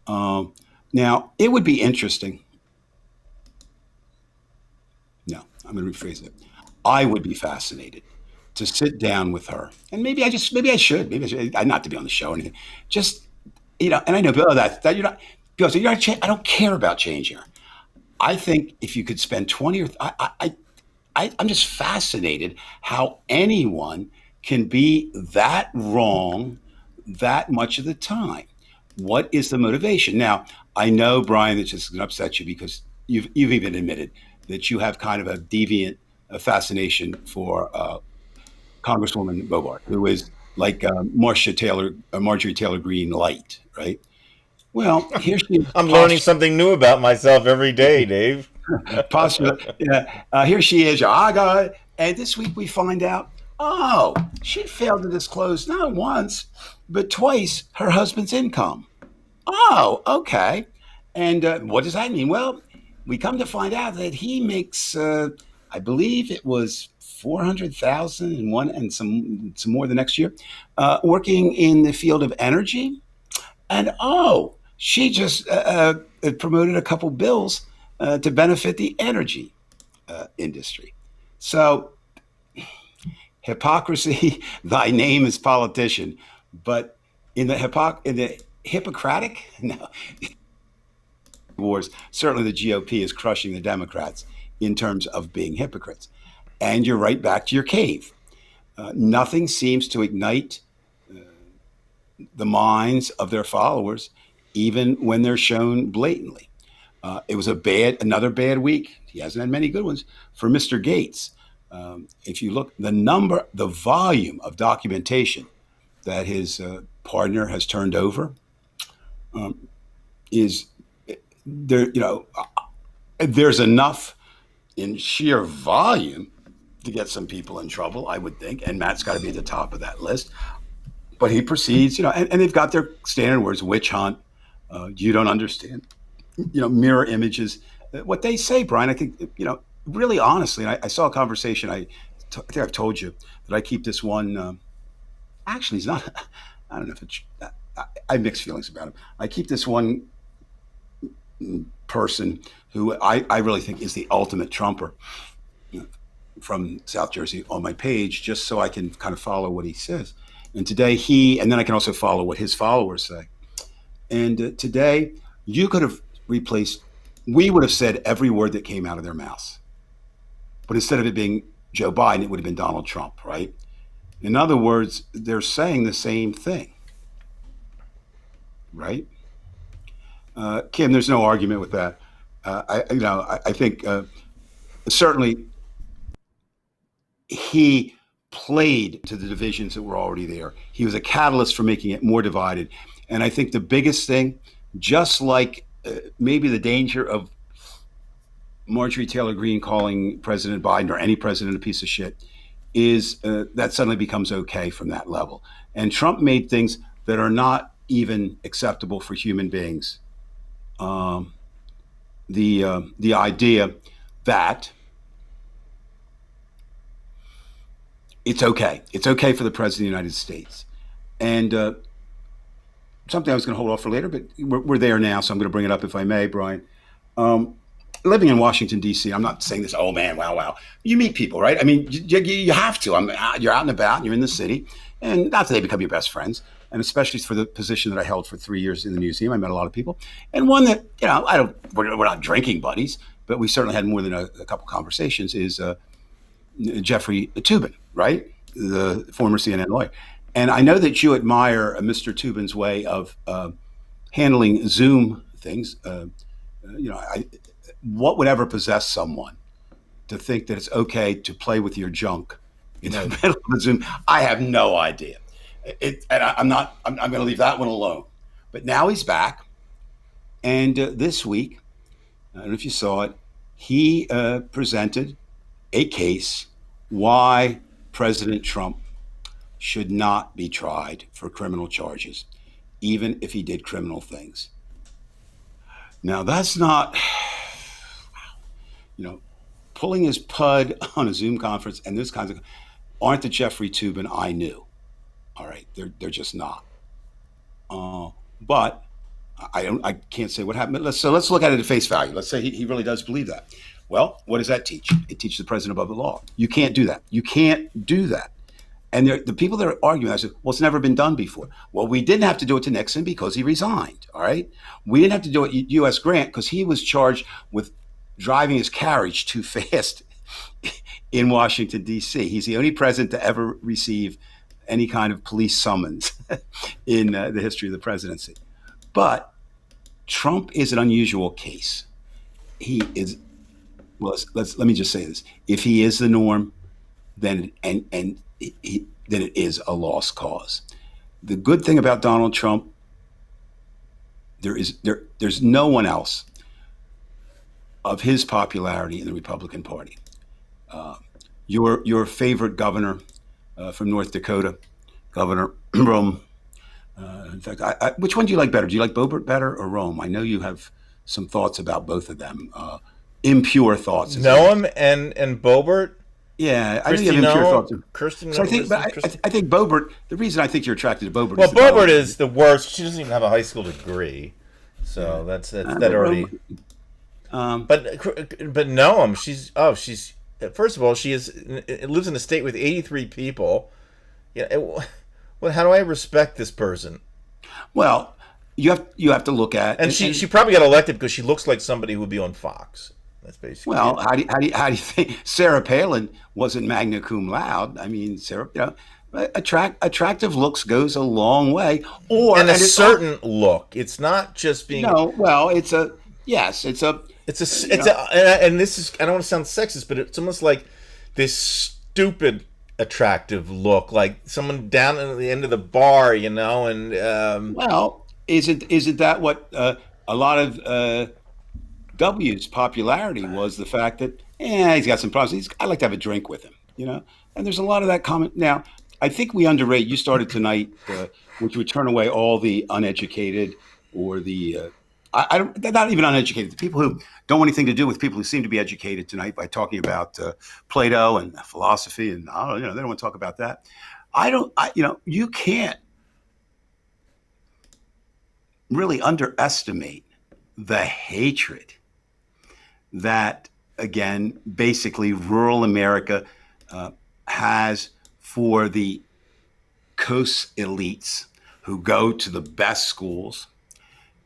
Speaker 3: Now, it would be interesting. No, I'm going to rephrase it. I would be fascinated to sit down with her, and maybe I should, not to be on the show or anything. Just and I know, oh, that you're not. Because I don't care about changing her. I think if you could spend 20 or I'm just fascinated how anyone can be that wrong that much of the time. What is the motivation? Now, I know, Brian, that this is going to upset you because you've even admitted that you have kind of a deviant fascination for Congresswoman Bobart, who is like Marjorie Taylor Greene light, right? Well, here she is,
Speaker 2: I'm learning something new about myself every day, Dave.
Speaker 3: postulate. Yeah, here she is. I got it. And this week we find out, oh, she failed to disclose not once, but twice her husband's income. Oh, okay. And what does that mean? Well, we come to find out that he makes, I believe it was 400,000 and one, and some more the next year, working in the field of energy. And oh, she just promoted a couple bills to benefit the energy industry. So hypocrisy, thy name is politician, but in the Hippocratic no, wars, certainly the GOP is crushing the Democrats in terms of being hypocrites. And you're right back to your cave. Nothing seems to ignite the minds of their followers, even when they're shown blatantly. It was another bad week. He hasn't had many good ones for Mr. Gates. If you look, the volume of documentation that his partner has turned over is there. There's enough in sheer volume to get some people in trouble, I would think, and Matt's got to be at the top of that list. But he proceeds, and they've got their standard words: witch hunt. You don't understand. Mirror images. What they say, Brian, I think, really honestly, and I saw a conversation, I think I've told you that I keep this one, actually, he's not, I don't know if it's, I have mixed feelings about him. I keep this one person who I really think is the ultimate Trumper from South Jersey on my page just so I can kind of follow what he says. And today and then I can also follow what his followers say. And today you could have we would have said every word that came out of their mouths. But instead of it being Joe Biden, it would have been Donald Trump, right? In other words, they're saying the same thing, right? Kim, there's no argument with that. I think certainly he played to the divisions that were already there. He was a catalyst for making it more divided. And I think the biggest thing, just like maybe the danger of Marjorie Taylor Greene calling President Biden or any president a piece of shit, is that suddenly becomes okay from that level. And Trump made things that are not even acceptable for human beings. The idea that it's okay for the president of the United States. And something I was going to hold off for later, but we're there now, so I'm going to bring it up if I may, Brian. Living in Washington, D.C., I'm not saying this, oh man, wow. You meet people, right? I mean, you have to. You're out and about, and you're in the city, and not that they become your best friends, and especially for the position that I held for 3 years in the museum, I met a lot of people. And one that, we're not drinking buddies, but we certainly had more than a couple conversations, is Jeffrey Toobin, right? The former CNN lawyer. And I know that you admire Mr. Toobin's way of handling Zoom things. What would ever possess someone to think that it's okay to play with your junk in the middle of the Zoom? I have no idea. I'm going to leave that one alone. But now he's back. And this week, I don't know if you saw it, he presented a case why President Trump should not be tried for criminal charges, even if he did criminal things. Now, that's not, pulling his pud on a Zoom conference and those kinds of, aren't the Jeffrey Toobin I knew. All right, they're just not. But I can't say what happened. So let's look at it at face value. Let's say he really does believe that. Well, what does that teach? It teaches the president above the law. You can't do that. You can't do that. And the people that are arguing, I said, well, it's never been done before. Well, we didn't have to do it to Nixon because he resigned, all right? We didn't have to do it to U.S. Grant because he was charged with driving his carriage too fast in Washington, D.C. He's the only president to ever receive any kind of police summons in the history of the presidency. But Trump is an unusual case. He is, well, let me just say this. If he is the norm, then then it is a lost cause. The good thing about Donald Trump, there's no one else of his popularity in the Republican Party. Your favorite governor from North Dakota, Governor Rome. In fact, which one do you like better? Do you like Boebert better or Rome? I know you have some thoughts about both of them, impure thoughts.
Speaker 2: Noam and Boebert.
Speaker 3: Yeah, I know you have impure thoughts.
Speaker 2: Kirsten.
Speaker 3: So I think Boebert. The reason I think you're attracted to Boebert.
Speaker 2: Well, Boebert is the worst. She doesn't even have a high school degree, so that already. But Noam, she's first of all, she lives in a state with 83 people. Yeah. Well, how do I respect this person?
Speaker 3: Well, you have to look at,
Speaker 2: and she probably got elected because she looks like somebody who would be on Fox. That's basically.
Speaker 3: Well, how do you think Sarah Palin wasn't magna cum laude? I mean, Sarah, attractive looks goes a long way. And a certain
Speaker 2: look. It's not just being.
Speaker 3: No, well, and this
Speaker 2: is, I don't want to sound sexist, but it's almost like this stupid attractive look, like someone down at the end of the bar, and
Speaker 3: well, isn't that what a lot of W's popularity was? The fact that he's got some problems. I like to have a drink with him, and there's a lot of that comment. Now, I think we underrate. You started tonight, which would turn away all the uneducated or the they're not even uneducated. The people who don't want anything to do with people who seem to be educated tonight by talking about Plato and philosophy, and they don't want to talk about that. You can't really underestimate the hatred that again, basically rural America has for the coast elites who go to the best schools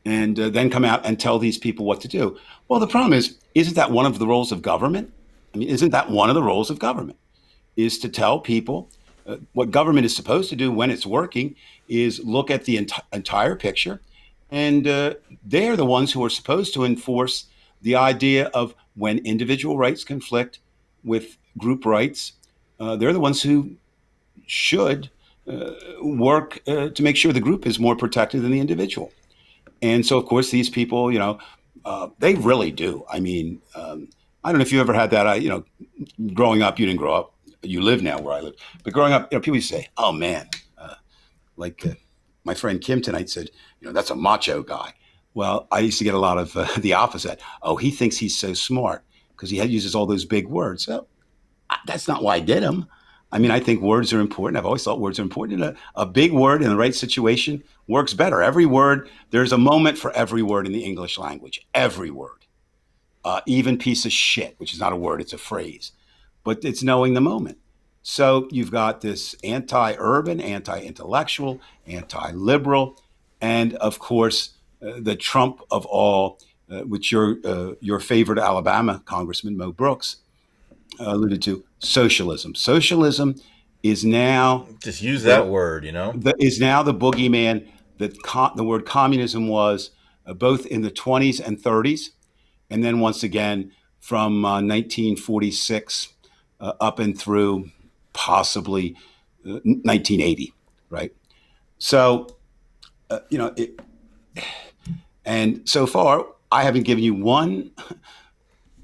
Speaker 3: and then come out and tell these people what to do. Well, the problem is, isn't that one of the roles of government? I mean, isn't that one of the roles of government is to tell people what government is supposed to do when it's working is look at the entire picture. And they're the ones who are supposed to enforce the idea of when individual rights conflict with group rights. They're the ones who should work to make sure the group is more protected than the individual. And so, of course, these people, they really do. I mean, I don't know if you ever had that. Growing up, you didn't grow up. You live now where I live. But growing up, people used to say, "Oh man," like my friend Kim tonight said, "That's a macho guy." Well, I used to get a lot of the opposite. Oh, he thinks he's so smart because he uses all those big words. So that's not why I did them. I mean, I think words are important. I've always thought words are important. A big word in the right situation works better. Every word, there's a moment for every word in the English language. Every word. Even piece of shit, which is not a word, it's a phrase. But it's knowing the moment. So you've got this anti-urban, anti-intellectual, anti-liberal, and of course, the Trump of all, which your favorite Alabama Congressman Mo Brooks alluded to, socialism. Socialism is now
Speaker 2: just use that word,
Speaker 3: is now the boogeyman that the word communism was both in the 20s and 30s, and then once again from 1946 up and through possibly 1980, right? So, and so far I haven't given you one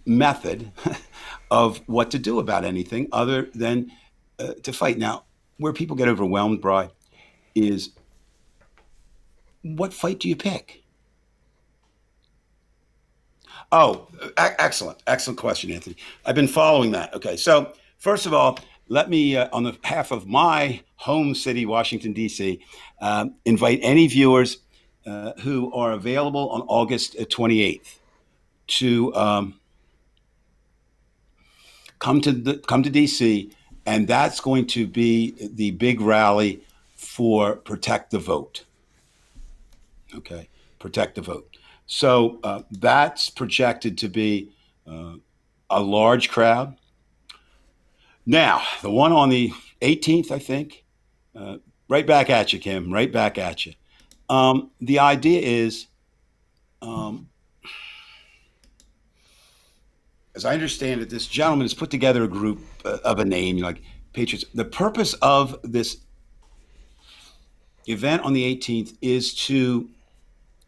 Speaker 3: method of what to do about anything other than to fight. Now, where people get overwhelmed, Bri, is what fight do you pick? Oh, excellent. Excellent question, Anthony. I've been following that. Okay. So first of all, let me, on the behalf of my home city, Washington, D.C., invite any viewers who are available on August 28th to come to DC, and that's going to be the big rally for Protect the Vote. Okay, Protect the Vote. So that's projected to be a large crowd. Now, the one on the 18th, I think, right back at you, Kim, right back at you. The idea is, as I understand it, this gentleman has put together a group of a name, like Patriots. The purpose of this event on the 18th is to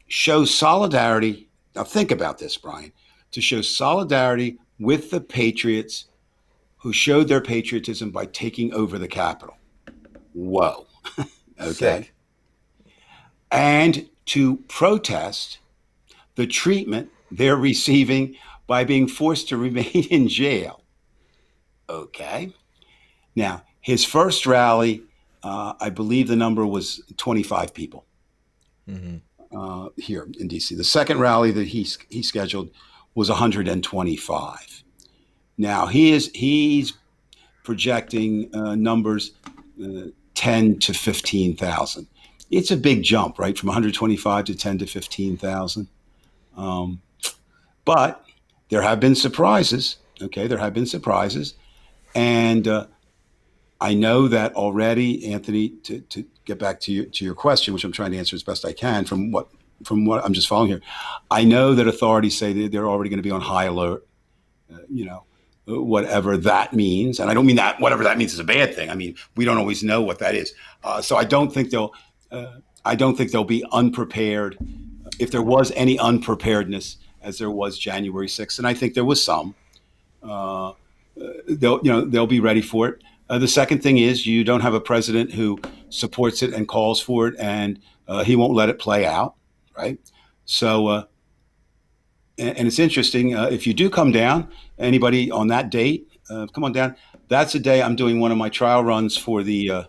Speaker 3: show solidarity. Now, think about this, Brian, to show solidarity with the Patriots who showed their patriotism by taking over the Capitol. Whoa. Okay.
Speaker 2: Sick.
Speaker 3: And to protest the treatment they're receiving by being forced to remain in jail. Okay. Now, his first rally, I believe the number was 25 people here in DC. The second rally that he scheduled was 125. Now, he's projecting numbers 10 to 15,000. It's a big jump, right, from 125 to 10 to 15,000. But there have been surprises. Okay, there have been surprises, and I know that already, Anthony. To get back to your question, which I'm trying to answer as best I can from what I'm just following here, I know that authorities say that they're already going to be on high alert. Whatever that means, and I don't mean that whatever that means is a bad thing. I mean, we don't always know what that is. So I don't think they'll be unprepared. If there was any unpreparedness, as there was January 6th, and I think there was some, they'll be ready for it. The second thing is you don't have a president who supports it and calls for it, and he won't let it play out, right? So, and it's interesting, if you do come down, anybody on that date, come on down. That's the day I'm doing one of my trial runs for the,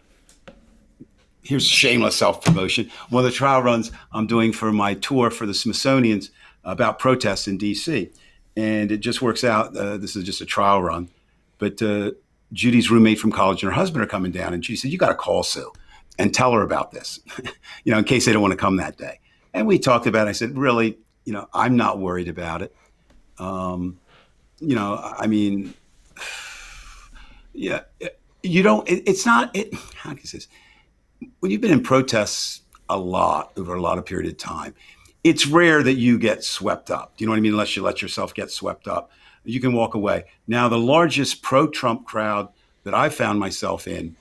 Speaker 3: here's shameless self-promotion, one of the trial runs I'm doing for my tour for the Smithsonian's about protests in D.C. And it just works out. This is just a trial run. But Judy's roommate from college and her husband are coming down. And she said, you got to call Sue and tell her about this, in case they don't want to come that day. And we talked about it. I said, really, I'm not worried about it. I mean, yeah, you don't, it's not, how can I say this? When you've been in protests a lot over a lot of period of time, it's rare that you get swept up. Do you know what I mean? Unless you let yourself get swept up, you can walk away. Now, the largest pro-Trump crowd that I found myself in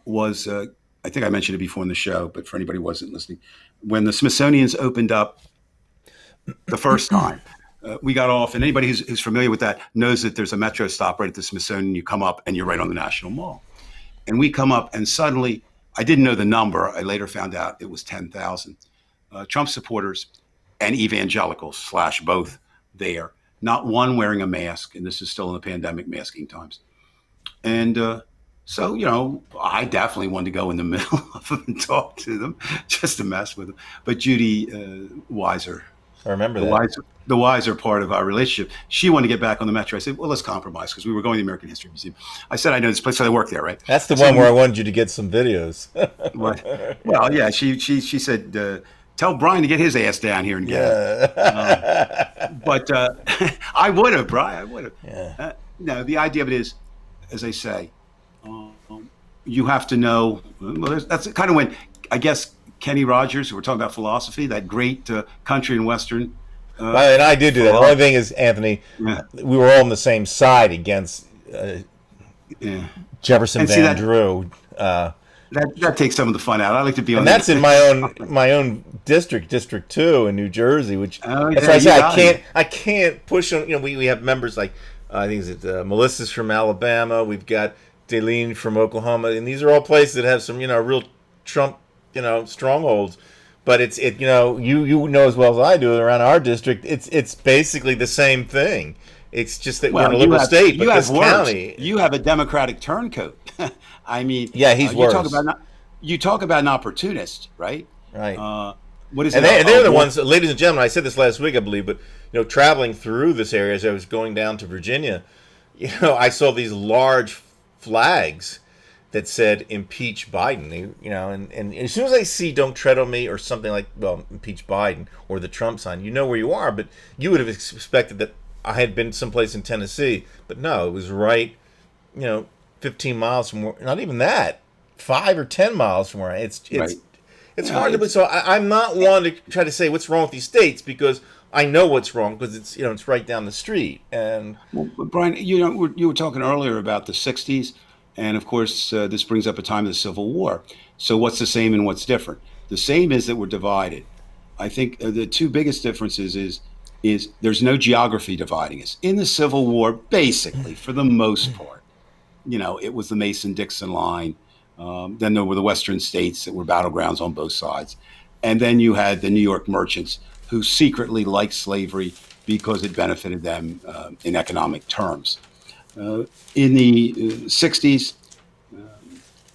Speaker 3: was, I think I mentioned it before in the show, but for anybody who wasn't listening, when the Smithsonian's opened up the first time, we got off, and anybody who's familiar with that knows that there's a metro stop right at the Smithsonian. You come up and you're right on the National Mall. And we come up and suddenly, I didn't know the number. I later found out it was 10,000 Trump supporters and evangelicals / both there. Not one wearing a mask, and this is still in the pandemic masking times. And so, I definitely wanted to go in the middle of them and talk to them just to mess with them. But Judy Weiser,
Speaker 2: I remember that.
Speaker 3: The wiser part of our relationship, she wanted to get back on the metro. I said, well, let's compromise, because we were going to the American History Museum. I said, I know this place, so I work there, right?
Speaker 2: That's the one where I wanted you to get some videos.
Speaker 3: Well, yeah, she said, tell Brian to get his ass down here and get it. But I would have, Brian, I would have.
Speaker 2: Yeah.
Speaker 3: No, the idea of it is, as I say, you have to know. Well, that's kind of when, I guess, Kenny Rogers, who we're talking about philosophy, that great country and Western.
Speaker 2: And I did do that. The only thing is, Anthony, we were all on the same side against Jefferson Van Drew.
Speaker 3: That takes some of the fun out. I like to be on.
Speaker 2: And that's in my own district 2 in New Jersey, which that's why I say I can't push on. We have members like I think it's Melissa's from Alabama. We've got Daleen from Oklahoma, and these are all places that have some real Trump strongholds. But it's you know as well as I do around our district. It's basically the same thing. It's just that we're in a liberal state, but this county,
Speaker 3: you have a Democratic turncoat. I mean,
Speaker 2: yeah, he's worse.
Speaker 3: You talk about an opportunist, right?
Speaker 2: Right.
Speaker 3: What is
Speaker 2: and
Speaker 3: it?
Speaker 2: They're the ones, ladies and gentlemen. I said this last week, I believe, but traveling through this area as I was going down to Virginia, I saw these large flags that said "Impeach Biden." And as soon as I see "Don't tread on me" or something like, "Impeach Biden" or the Trump sign, you know where you are. But you would have expected that I had been someplace in Tennessee, but no, it was right, 15 miles from where, not even that, 5 or 10 miles from where it's hard to believe. So I'm not one to try to say what's wrong with these states, because I know what's wrong, because it's right down the street. And
Speaker 3: Brian, you were talking earlier about the 60s. And of course, this brings up a time of the Civil War. So what's the same and what's different? The same is that we're divided. I think the two biggest differences is there's no geography dividing us. In the Civil War, basically, for the most part, it was the Mason-Dixon line. Then there were the Western states that were battlegrounds on both sides. And then you had the New York merchants who secretly liked slavery because it benefited them in economic terms. In the 60s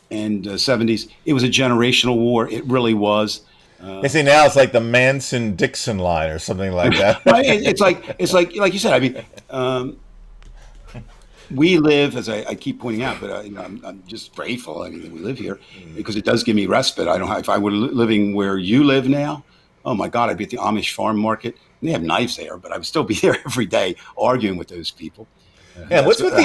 Speaker 3: and 70s, it was a generational war. It really was.
Speaker 2: They say now it's like the Manson-Dixon line or something like that.
Speaker 3: It's like you said. I mean, we live, as I keep pointing out, but I'm just grateful. I mean, that we live here because it does give me respite. I don't have, if I were living where you live now, oh my God, I'd be at the Amish farm market. They have knives there, but I would still be there every day arguing with those people.
Speaker 2: Yeah, what's with the?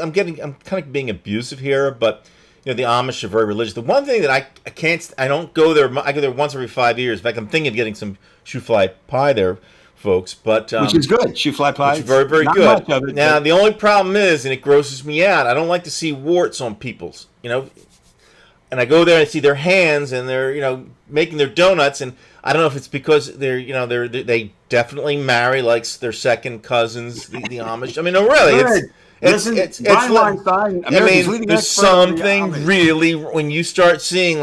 Speaker 2: I'm kind of being abusive here, but the Amish are very religious. The one thing that I don't go there. I go there once every 5 years. In fact, I'm thinking of getting some shoe fly pie there, folks. But
Speaker 3: which is good, shoe fly pie.
Speaker 2: Which is very, very
Speaker 3: Not
Speaker 2: good.
Speaker 3: Much of it,
Speaker 2: now, the only problem is, and it grosses me out, I don't like to see warts on people's. And I go there and I see their hands, and they're making their donuts, and I don't know if it's because they definitely marry like their second cousins, the Amish. I mean, no, really, it's
Speaker 3: Brian Weinstein, America's leading
Speaker 2: there's
Speaker 3: expert on the
Speaker 2: something
Speaker 3: Amish.
Speaker 2: really when you start seeing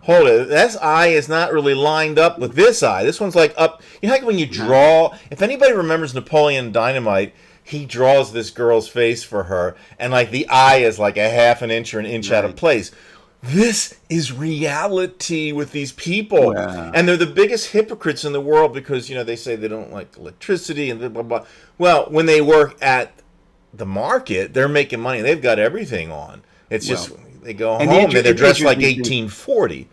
Speaker 2: hold it, that eye is not really lined up with this eye. This one's like up. Like when you draw. If anybody remembers Napoleon Dynamite, he draws this girl's face for her, and the eye is like a half an inch or an inch out of place. this is reality with these people.
Speaker 3: Well,
Speaker 2: And they're the biggest hypocrites in the world because, they say they don't like electricity and blah, blah, blah. Well, when they work at the market, they're making money. They've got everything on. It's just, they go
Speaker 3: and
Speaker 2: home and they're dressed like
Speaker 3: interesting thing,
Speaker 2: 1840.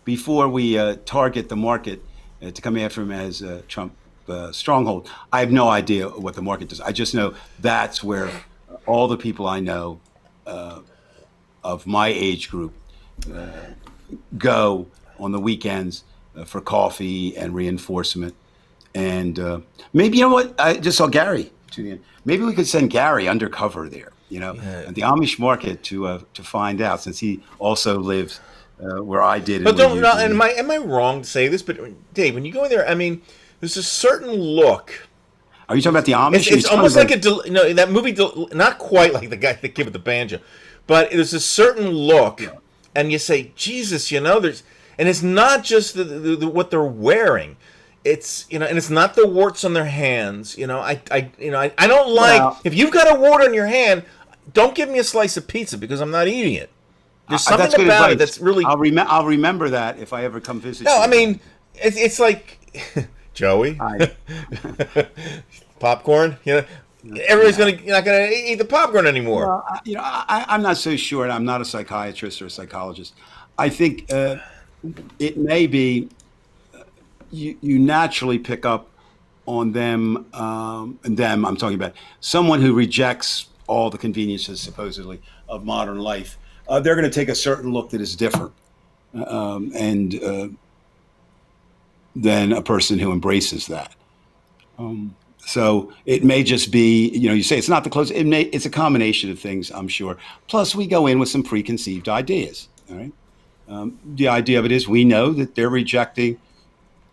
Speaker 3: before we target the market to come after him as Trump stronghold, I have no idea what the market does. I just know that's where all the people I know of my age group go on the weekends for coffee and reinforcement. And maybe, you know what? I just saw Gary tune in. Maybe we could send Gary undercover there, at the Amish market to find out, since he also lives where I did.
Speaker 2: But don't. Not, am I wrong to say this? But Dave, when you go in there, I mean, there's a certain look.
Speaker 3: Are you talking about the Amish?
Speaker 2: It's almost like that movie. Not quite like the kid with the banjo, but there's a certain look, and you say, Jesus, there's, and it's not just the what they're wearing. It's and it's not the warts on their hands. I don't like if you've got a wart on your hand, don't give me a slice of pizza because I'm not eating it. There's something about it that's really.
Speaker 3: I'll remember that if I ever come visit.
Speaker 2: No,
Speaker 3: you.
Speaker 2: I mean it's like Joey, popcorn. Everybody's not gonna eat the popcorn anymore.
Speaker 3: Well, I'm not so sure, and I'm not a psychiatrist or a psychologist. I think it may be. You naturally pick up on them, and them. I'm talking about someone who rejects all the conveniences, supposedly, of modern life. They're going to take a certain look that is different, and than a person who embraces that. So it may just be, you say it's not the clothes. It's a combination of things, I'm sure. Plus, we go in with some preconceived ideas. All right. The idea of it is we know that they're rejecting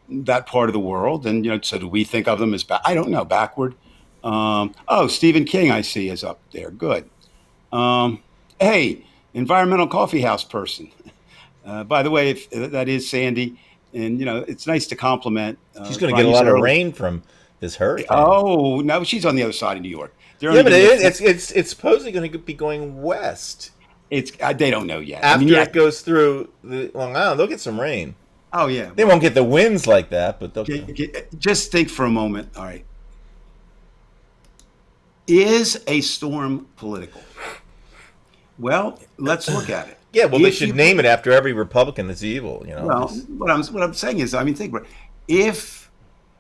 Speaker 3: that part of the world, and so do we think of them as I don't know, backward. Stephen King, I see, is up there. Good. Hey, environmental coffee house person. By the way, if that is Sandy, and it's nice to compliment.
Speaker 2: She's going to get a lot of rain from this hurricane.
Speaker 3: Oh no, she's on the other side of New York.
Speaker 2: But it's supposedly going to be going west.
Speaker 3: They don't know yet.
Speaker 2: After it goes through Long Island, they'll get some rain.
Speaker 3: Oh yeah,
Speaker 2: they won't get the winds like that, but they'll.
Speaker 3: Just think for a moment. All right, is a storm political? Well, let's look at it.
Speaker 2: Yeah, well, they should name it after every Republican that's evil.
Speaker 3: Well, what I'm saying is, think about it. If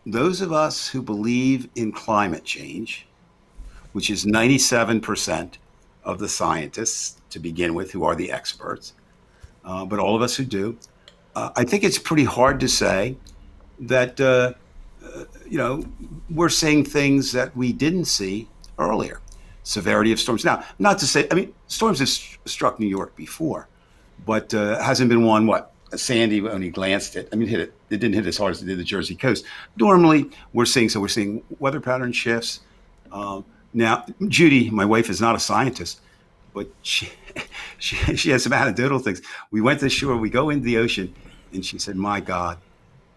Speaker 3: those of us who believe in climate change, which is 97% of the scientists to begin with, who are the experts, but all of us who do. I think it's pretty hard to say that, we're seeing things that we didn't see earlier. Severity of storms. Now, not to say, storms have struck New York before, but hasn't been one, Sandy only glanced it. Hit it. It didn't hit as hard as it did the Jersey coast. Normally, we're seeing weather pattern shifts. Now, Judy, my wife, is not a scientist, but she has some anecdotal things. We went to the shore, we go into the ocean, and she said, my God,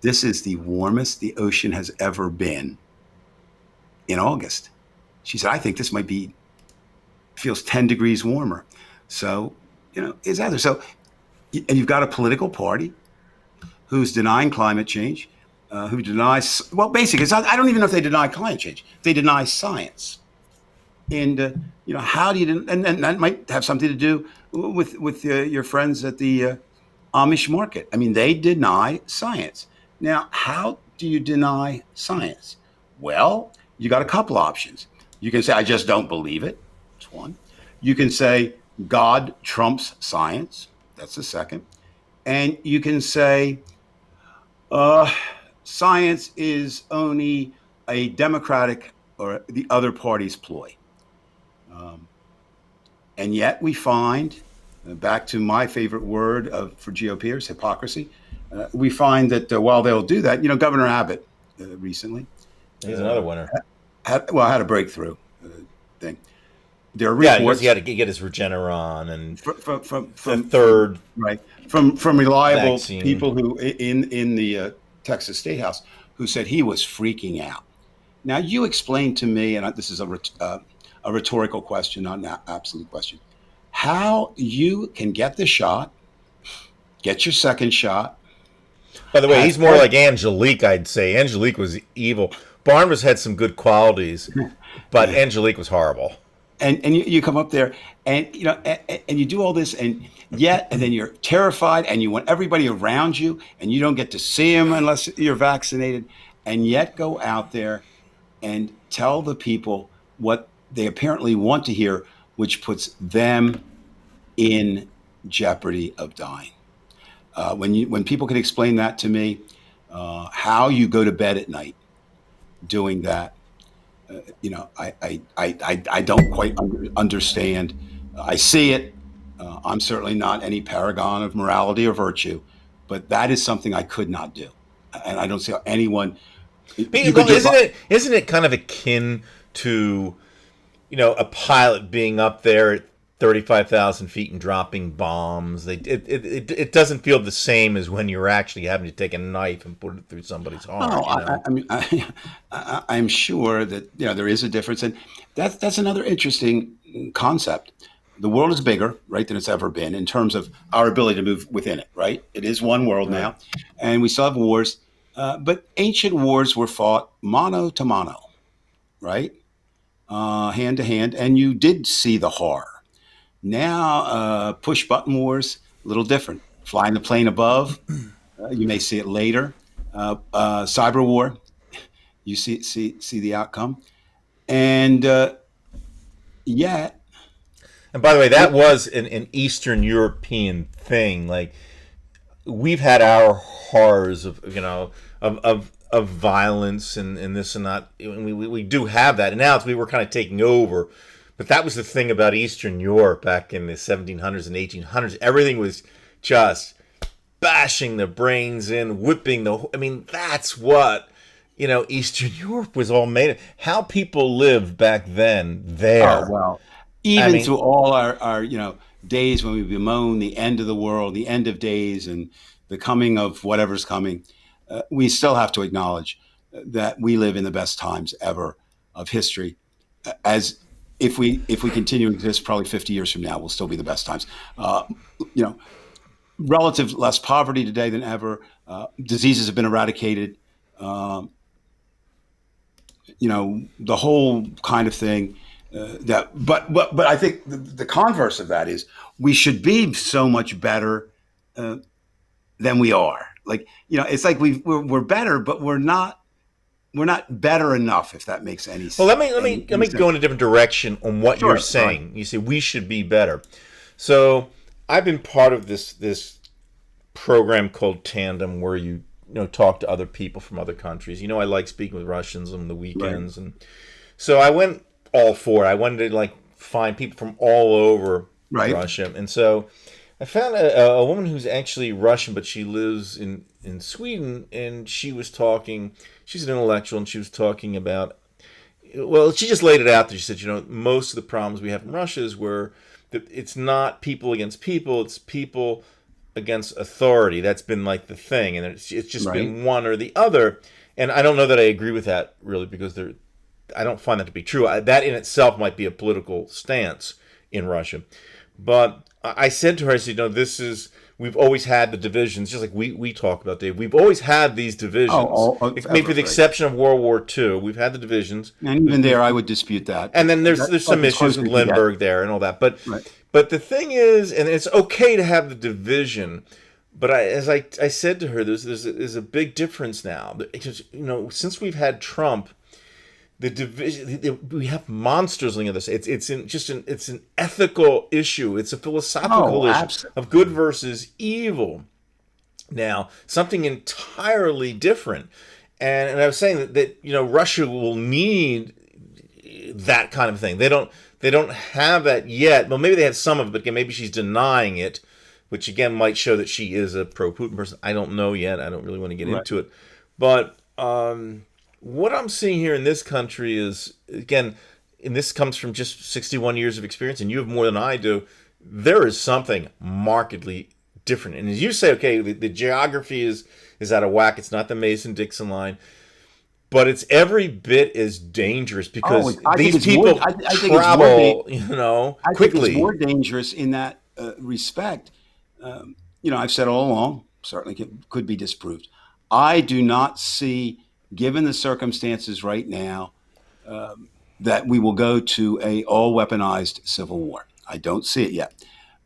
Speaker 3: this is the warmest the ocean has ever been in August. She said, I think this feels 10 degrees warmer. So, it's out there. So, and you've got a political party who's denying climate change, who denies, basically, I don't even know if they deny climate change. They deny science. And, how do you, and that might have something to do with your friends at the Amish market. They deny science. Now, how do you deny science? Well, you got a couple options. You can say, I just don't believe it. That's one. You can say, God trumps science. That's the second. And you can say, science is only a Democratic or the other party's ploy. And yet we find, back to my favorite word for GOPers, hypocrisy, we find that while they'll do that, Governor Abbott recently.
Speaker 2: He's another winner.
Speaker 3: Had a breakthrough thing. There are reports.
Speaker 2: He had to get his Regeneron and
Speaker 3: from
Speaker 2: third.
Speaker 3: Right. From reliable
Speaker 2: vaccine.
Speaker 3: People who in the Texas State House who said he was freaking out. Now, you explain to me, and this is a rhetorical question, not an absolute question, how you can get the shot get your second shot.
Speaker 2: By the way, he's more like Angelique, I'd say. Angelique was evil. Barnabas had some good qualities, but Angelique was horrible.
Speaker 3: And you come up there and and you do all this and then you're terrified and you want everybody around you and you don't get to see them unless you're vaccinated, and yet go out there and tell the people what they apparently want to hear, which puts them in jeopardy of dying. When people can explain that to me, how you go to bed at night doing that, I don't quite understand. I see it. I'm certainly not any paragon of morality or virtue, but that is something I could not do, and I don't see how anyone.
Speaker 2: Isn't it kind of akin to, a pilot being up there at 35,000 feet and dropping bombs? It doesn't feel the same as when you're actually having to take a knife and put it through somebody's arm.
Speaker 3: I'm sure that there is a difference, and that's another interesting concept. The world is bigger, right, than it's ever been in terms of our ability to move within it, right? It is one world now, and we still have wars, but ancient wars were fought mano to mano, right, hand to hand, and you did see the horror. Now, push button wars, a little different. Flying the plane above, you may see it later. Cyber war, you see the outcome, and yet.
Speaker 2: And by the way, that was an Eastern European thing. Like, we've had our horrors of of violence and this and that. We do have that, and now we were kind of taking over. But that was the thing about Eastern Europe back in the 1700s and 1800s. Everything was just bashing the brains in, whipping that's what, Eastern Europe was all made of. How people lived back then there.
Speaker 3: Oh, well, even through all our days when we bemoan the end of the world, the end of days, and the coming of whatever's coming, we still have to acknowledge that we live in the best times ever of history. As if we continue to exist, probably 50 years from now, will still be the best times. Relative less poverty today than ever. Diseases have been eradicated. The whole kind of thing. But I think the converse of that is we should be so much better than we are. Like, it's like we're better, but we're not better enough, if that makes any sense.
Speaker 2: Well, let me go in a different direction on what you're saying. Right. You say we should be better. So I've been part of this program called Tandem, where you talk to other people from other countries. I like speaking with Russians on the weekends, right. And so I went all for it. I wanted to find people from all over Russia, and so I found a woman who's actually Russian, but she lives in Sweden, and she was talking. She's an intellectual, and she was talking about. Well, she just laid it out there. She said, most of the problems we have in Russia is where it's not people against people; it's people against authority. That's been the thing, and it's just been one or the other. And I don't know that I agree with that really, because I don't find that to be true. That in itself might be a political stance in Russia. But I said to her, I said, we've always had the divisions, just like we talk about, Dave. We've always had these divisions. Maybe with the exception of World War II, we've had the divisions.
Speaker 3: And even there, I would dispute that.
Speaker 2: And then there's some issues with Lindbergh there and all that. But the thing is, and it's okay to have the division, but as I said to her, there's a big difference now. Since we've had Trump, the division, we have monsters linked to this. It's an ethical issue. It's a philosophical issue absolutely. Of good versus evil. Now, something entirely different. And I was saying that Russia will need that kind of thing. They don't have that yet. Well, maybe they have some of it, but again, maybe she's denying it, which again might show that she is a pro-Putin person. I don't know yet. I don't really want to get into it, but. What I'm seeing here in this country is, again, and this comes from just 61 years of experience, and you have more than I do, there is something markedly different. And as you say, okay, the geography is out of whack. It's not the Mason-Dixon line. But it's every bit as dangerous because these people travel, quickly.
Speaker 3: I think it's more dangerous in that respect. I've said all along, certainly could be disproved. I do not see, given the circumstances right now, that we will go to a all weaponized civil war. I don't see it yet.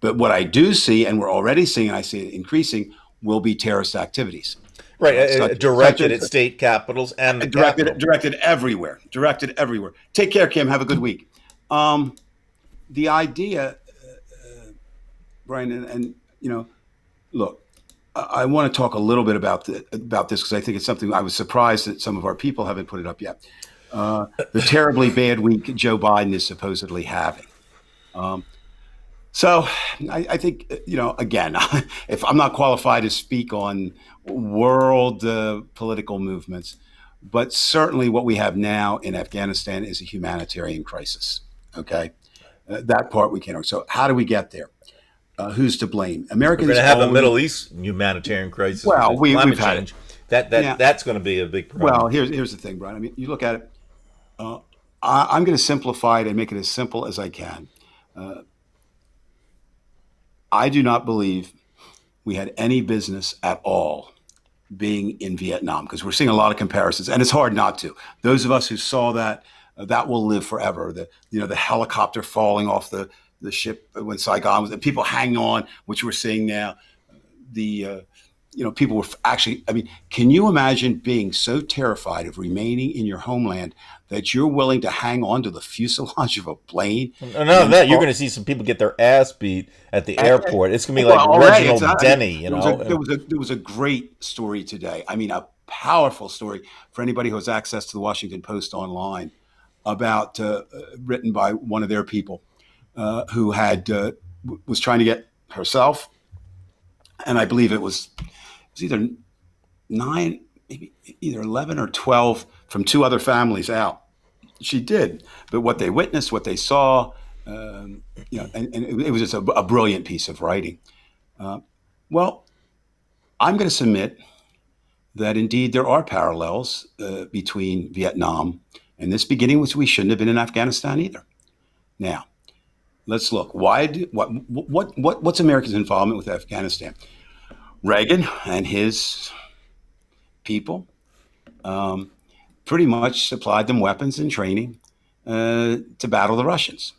Speaker 3: But what I do see, and we're already seeing, and I see it increasing, will be terrorist activities.
Speaker 2: Right,
Speaker 3: Such
Speaker 2: directed
Speaker 3: as
Speaker 2: at state capitals and the
Speaker 3: directed
Speaker 2: capital.
Speaker 3: directed everywhere. Directed everywhere. Take care, Kim. Have a good week. The idea, Brian, and look, I want to talk a little bit about this because I think it's something I was surprised that some of our people haven't put it up yet. The terribly bad week Joe Biden is supposedly having. So I think, again, if I'm not qualified to speak on world political movements, but certainly what we have now in Afghanistan is a humanitarian crisis. Okay. That part we can't. So how do we get there? Who's to blame?
Speaker 2: We're
Speaker 3: Americans
Speaker 2: going to have a
Speaker 3: always,
Speaker 2: Middle East humanitarian crisis
Speaker 3: well,
Speaker 2: with climate
Speaker 3: we've had it.
Speaker 2: change.
Speaker 3: Yeah.
Speaker 2: That's going to be a big problem.
Speaker 3: Well, here's the thing, Brian. I mean, you look at it. I'm going to simplify it and make it as simple as I can. I do not believe we had any business at all being in Vietnam because we're seeing a lot of comparisons, and it's hard not to. Those of us who saw that, that will live forever. The helicopter falling off the ship when Saigon was, and people hang on, which we're seeing now. People were actually, I mean, can you imagine being so terrified of remaining in your homeland that you're willing to hang on to the fuselage of a plane?
Speaker 2: None of that. You're going to see some people get their ass beat at the airport. It's going to be like
Speaker 3: already,
Speaker 2: Reginald Denny,
Speaker 3: There was a great story today. I mean, a powerful story for anybody who has access to the Washington Post online about written by one of their people who was trying to get herself, and I believe it was either 9, maybe either 11 or 12 from 2 other families out. She did, but what they witnessed, what they saw, and it was just a brilliant piece of writing. Well, I'm going to submit that indeed there are parallels between Vietnam and this beginning, which we shouldn't have been in Afghanistan either. Now, let's look. What's America's involvement with Afghanistan? Reagan and his people pretty much supplied them weapons and training to battle the Russians.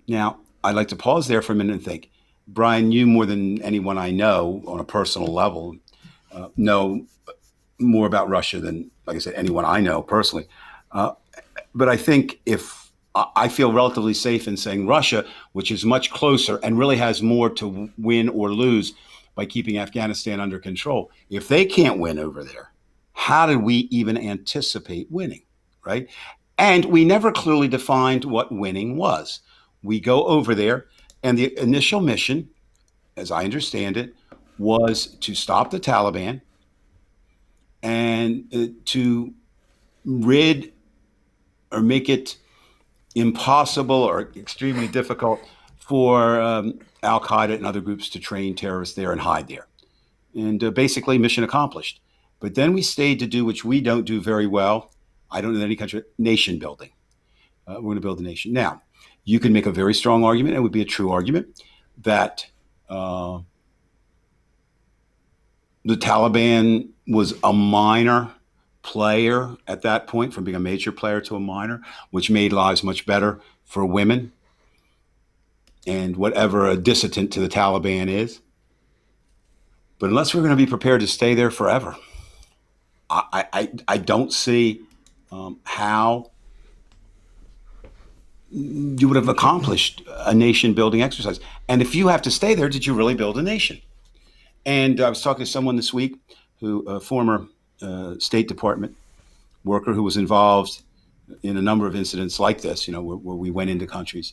Speaker 3: Now, I'd like to pause there for a minute and think, Brian, you more than anyone I know on a personal level know more about Russia than, like I said, anyone I know personally. But I think I feel relatively safe in saying Russia, which is much closer and really has more to win or lose by keeping Afghanistan under control. If they can't win over there, how did we even anticipate winning, right? And we never clearly defined what winning was. We go over there, and the initial mission, as I understand it, was to stop the Taliban and to rid or make it impossible or extremely difficult for Al-Qaeda and other groups to train terrorists there and hide there. And basically mission accomplished. But then we stayed to do, which we don't do very well, I don't know any country, nation building. We're going to build a nation. Now, you can make a very strong argument, and it would be a true argument, that the Taliban was a minor player at that point, from being a major player to a minor, which made lives much better for women and whatever a dissident to the Taliban is. But unless we're going to be prepared to stay there forever, I don't see how you would have accomplished a nation building exercise. And if you have to stay there, did you really build a nation? And I was talking to someone this week a former State Department worker who was involved in a number of incidents like this, where we went into countries.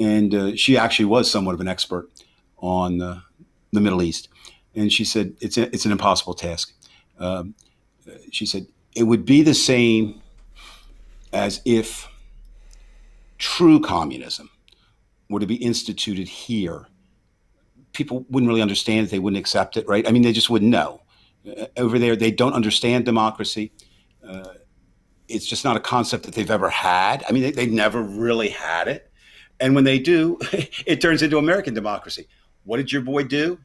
Speaker 3: And she actually was somewhat of an expert on the Middle East. And she said, it's an impossible task. She said, it would be the same as if true communism were to be instituted here. People wouldn't really understand it. They wouldn't accept it, right? I mean, they just wouldn't know. Over there, they don't understand democracy. It's just not a concept that they've ever had. I mean, they've never really had it. And when they do, it turns into American democracy. What did your boy do?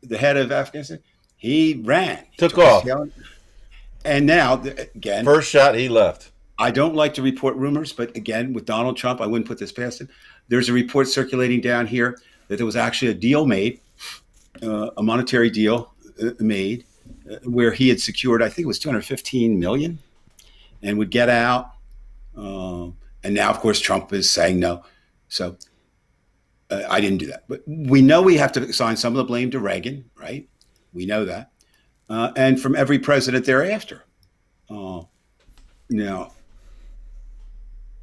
Speaker 3: the head of Afghanistan, he ran. He
Speaker 2: Took
Speaker 3: took his
Speaker 2: off.
Speaker 3: tail. And now, again,
Speaker 2: First shot, he left.
Speaker 3: I don't like to report rumors, but again, with Donald Trump, I wouldn't put this past him. There's a report circulating down here that there was actually a deal made, a monetary deal made, where he had secured, I think it was 215 million, and would get out. And now, of course, Trump is saying no. So I didn't do that. But we know we have to assign some of the blame to Reagan, right? We know that. And from every president thereafter. Now,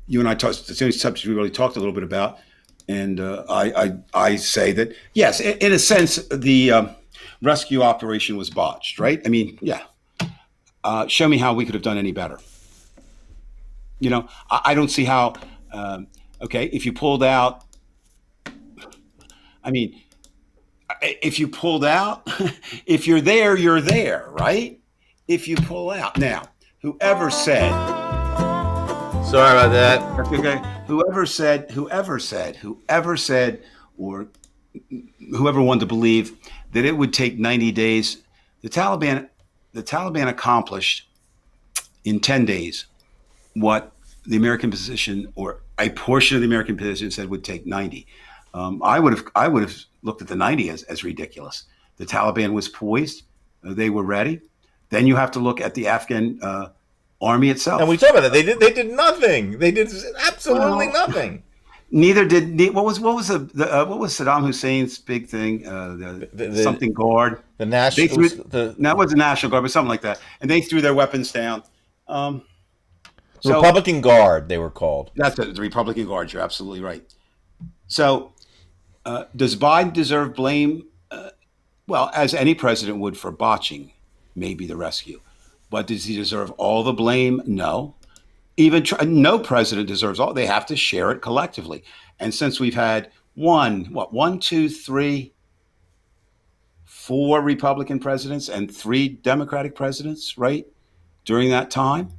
Speaker 3: you and I talked, it's the only subject we really talked a little bit about. And I say that, yes, in a sense, the rescue operation was botched, right? I mean, yeah. Show me how we could have done any better. You know, I don't see how, okay, if you pulled out, I mean, if you pulled out, if you're there, right? If you pull out. Now, whoever said,
Speaker 2: sorry about that.
Speaker 3: okay, whoever said, or whoever wanted to believe that it would take 90 days, the Taliban accomplished in 10 days what the American position, or a portion of the American position, said would take 90. I would have looked at the 90 as ridiculous. The Taliban was poised; they were ready. Then you have to look at the Afghan army itself.
Speaker 2: And we talk about that. They did nothing. They did absolutely nothing.
Speaker 3: Neither did what was Saddam Hussein's big thing? Something guard.
Speaker 2: The national.
Speaker 3: That was the National Guard, but something like that. And they threw their weapons down.
Speaker 2: Republican Guard, they were called.
Speaker 3: That's it, the Republican Guard. You're absolutely right. So, does Biden deserve blame? Well, as any president would for botching, maybe the rescue. But does he deserve all the blame? No. Even no president deserves all. They have to share it collectively. And since we've had one, two, three, 4 Republican presidents and 3 Democratic presidents, right? During that time,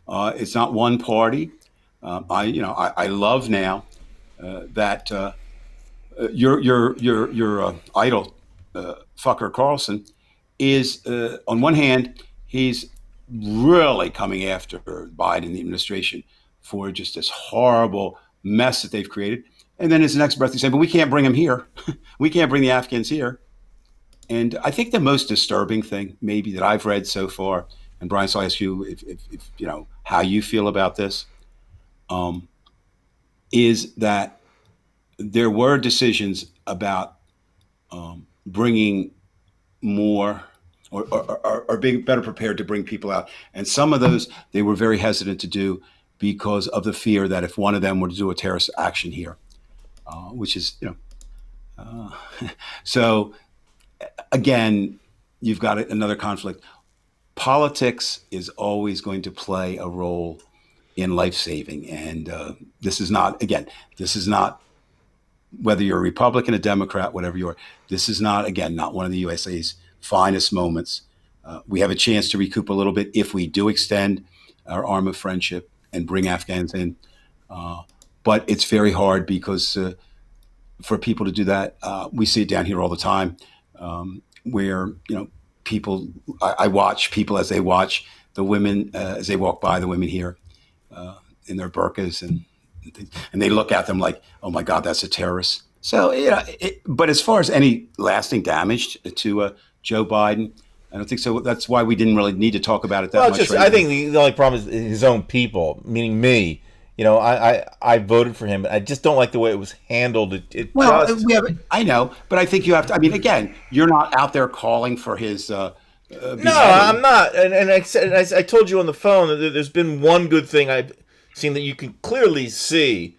Speaker 3: it's not one party. I love now that your idol, Fucker Carlson, is on one hand, he's really coming after Biden and the administration for just this horrible mess that they've created. And then his next breath, he's saying, but we can't bring them here. We can't bring the Afghans here. And I think the most disturbing thing maybe that I've read so far, and Brian, so I'll ask you if you know how you feel about this, is that there were decisions about bringing more or being better prepared to bring people out. And some of those they were very hesitant to do because of the fear that if one of them were to do a terrorist action here, which is, so again, you've got another conflict. Politics is always going to play a role in life saving. And this is not whether you're a Republican, a Democrat, whatever you are, this is not one of the USA's finest moments. We have a chance to recoup a little bit if we do extend our arm of friendship and bring Afghans in. But it's very hard because for people to do that, we see it down here all the time, where people. I watch people as they watch the women as they walk by, the women here in their burqas, and they look at them like, oh my God, that's a terrorist. So but as far as any lasting damage to Joe Biden, I don't think so. That's why we didn't really need to talk about it that much.
Speaker 2: I think the only problem is his own people, meaning me. I voted for him. I just don't like the way it was handled.
Speaker 3: I know, but I think you have to. I mean, again, you're not out there calling for his.
Speaker 2: No, I'm not. And I told you on the phone that there's been one good thing I've seen that you can clearly see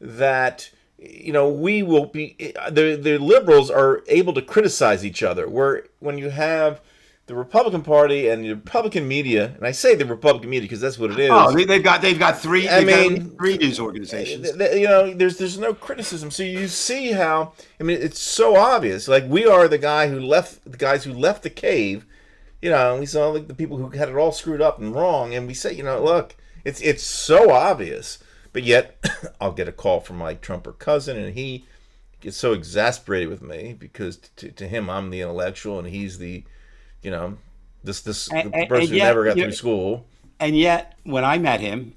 Speaker 2: that. We will be. The liberals are able to criticize each other. Where when you have the Republican Party and the Republican media, and I say the Republican media because that's what it is.
Speaker 3: Oh, they've got three. Three news organizations.
Speaker 2: There's no criticism. So you see how it's so obvious. Like we are the guys who left the cave. And we saw like the people who had it all screwed up and wrong, and we say, look, it's so obvious. But yet, I'll get a call from my Trumper cousin, and he gets so exasperated with me because to him I'm the intellectual and he's the, you know, the
Speaker 3: And
Speaker 2: person who
Speaker 3: yet,
Speaker 2: never got through school.
Speaker 3: and yet, when I met him,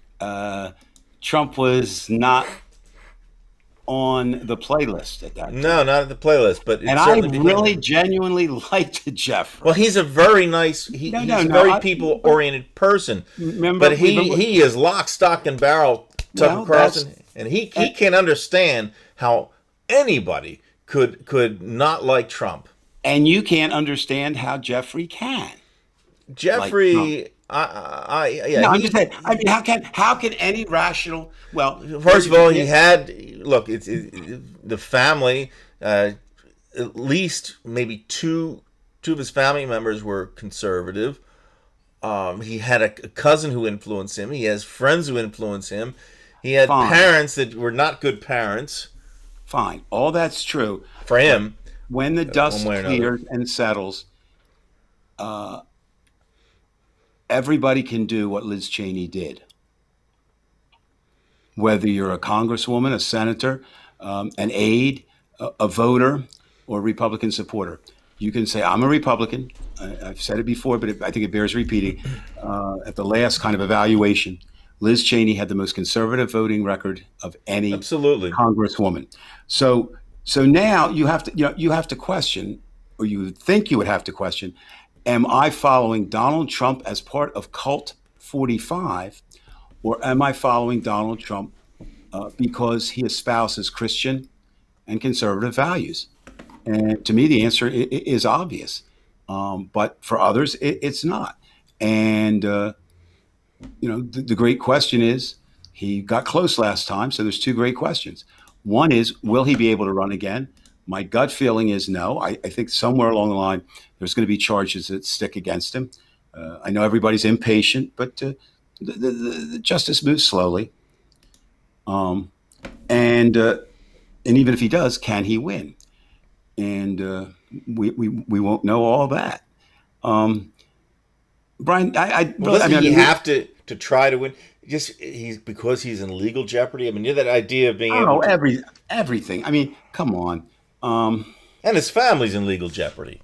Speaker 3: Trump was not on the playlist at that
Speaker 2: No,
Speaker 3: time.
Speaker 2: not at the playlist, but it
Speaker 3: And I
Speaker 2: certainly became.
Speaker 3: really genuinely liked
Speaker 2: Well,
Speaker 3: Jeffrey.
Speaker 2: he's a very nice.
Speaker 3: No, no,
Speaker 2: He's a
Speaker 3: no.
Speaker 2: very people
Speaker 3: But
Speaker 2: oriented person,
Speaker 3: remember,
Speaker 2: but he is lock, stock, and barrel Tucker
Speaker 3: well, that's
Speaker 2: Carlson, and he can't understand how anybody could not like Trump.
Speaker 3: and you can't understand how Jeffrey can like Trump.
Speaker 2: Jeffrey, yeah,
Speaker 3: No, I'm just saying. I mean, how can any rational? Well,
Speaker 2: first of all, he had look. The family. At least maybe two of his family members were conservative. He had a cousin who influenced him. He has friends who influenced him. He had
Speaker 3: fine,
Speaker 2: parents that were not good parents
Speaker 3: fine. All that's true.
Speaker 2: for
Speaker 3: But
Speaker 2: him,
Speaker 3: when the
Speaker 2: one
Speaker 3: dust
Speaker 2: way or another.
Speaker 3: clears and settles, everybody can do what Liz Cheney did. Whether you're a congresswoman, a senator, an aide, a voter, or a Republican supporter, you can say, I'm a Republican. I've said it before, but I think it bears repeating. At the last kind of evaluation, Liz Cheney had the most conservative voting record of any
Speaker 2: Absolutely.
Speaker 3: congresswoman. So now you have to question, or you would think you would have to question, am I following Donald Trump as part of Cult 45, or am I following Donald Trump because he espouses Christian and conservative values? And to me, the answer is obvious. But for others, it's not. And, the great question is, he got close last time. So there's two great questions. One is, will he be able to run again? My gut feeling is no. I think somewhere along the line, there's going to be charges that stick against him. I know everybody's impatient, but the justice moves slowly. And even if he does, can he win? And we won't know all that. Brian,
Speaker 2: Well, doesn't he have to try to win? Just because he's in legal jeopardy. I mean, that idea of being able
Speaker 3: oh,
Speaker 2: to,
Speaker 3: everything. I mean, come on.
Speaker 2: and his family's in legal jeopardy,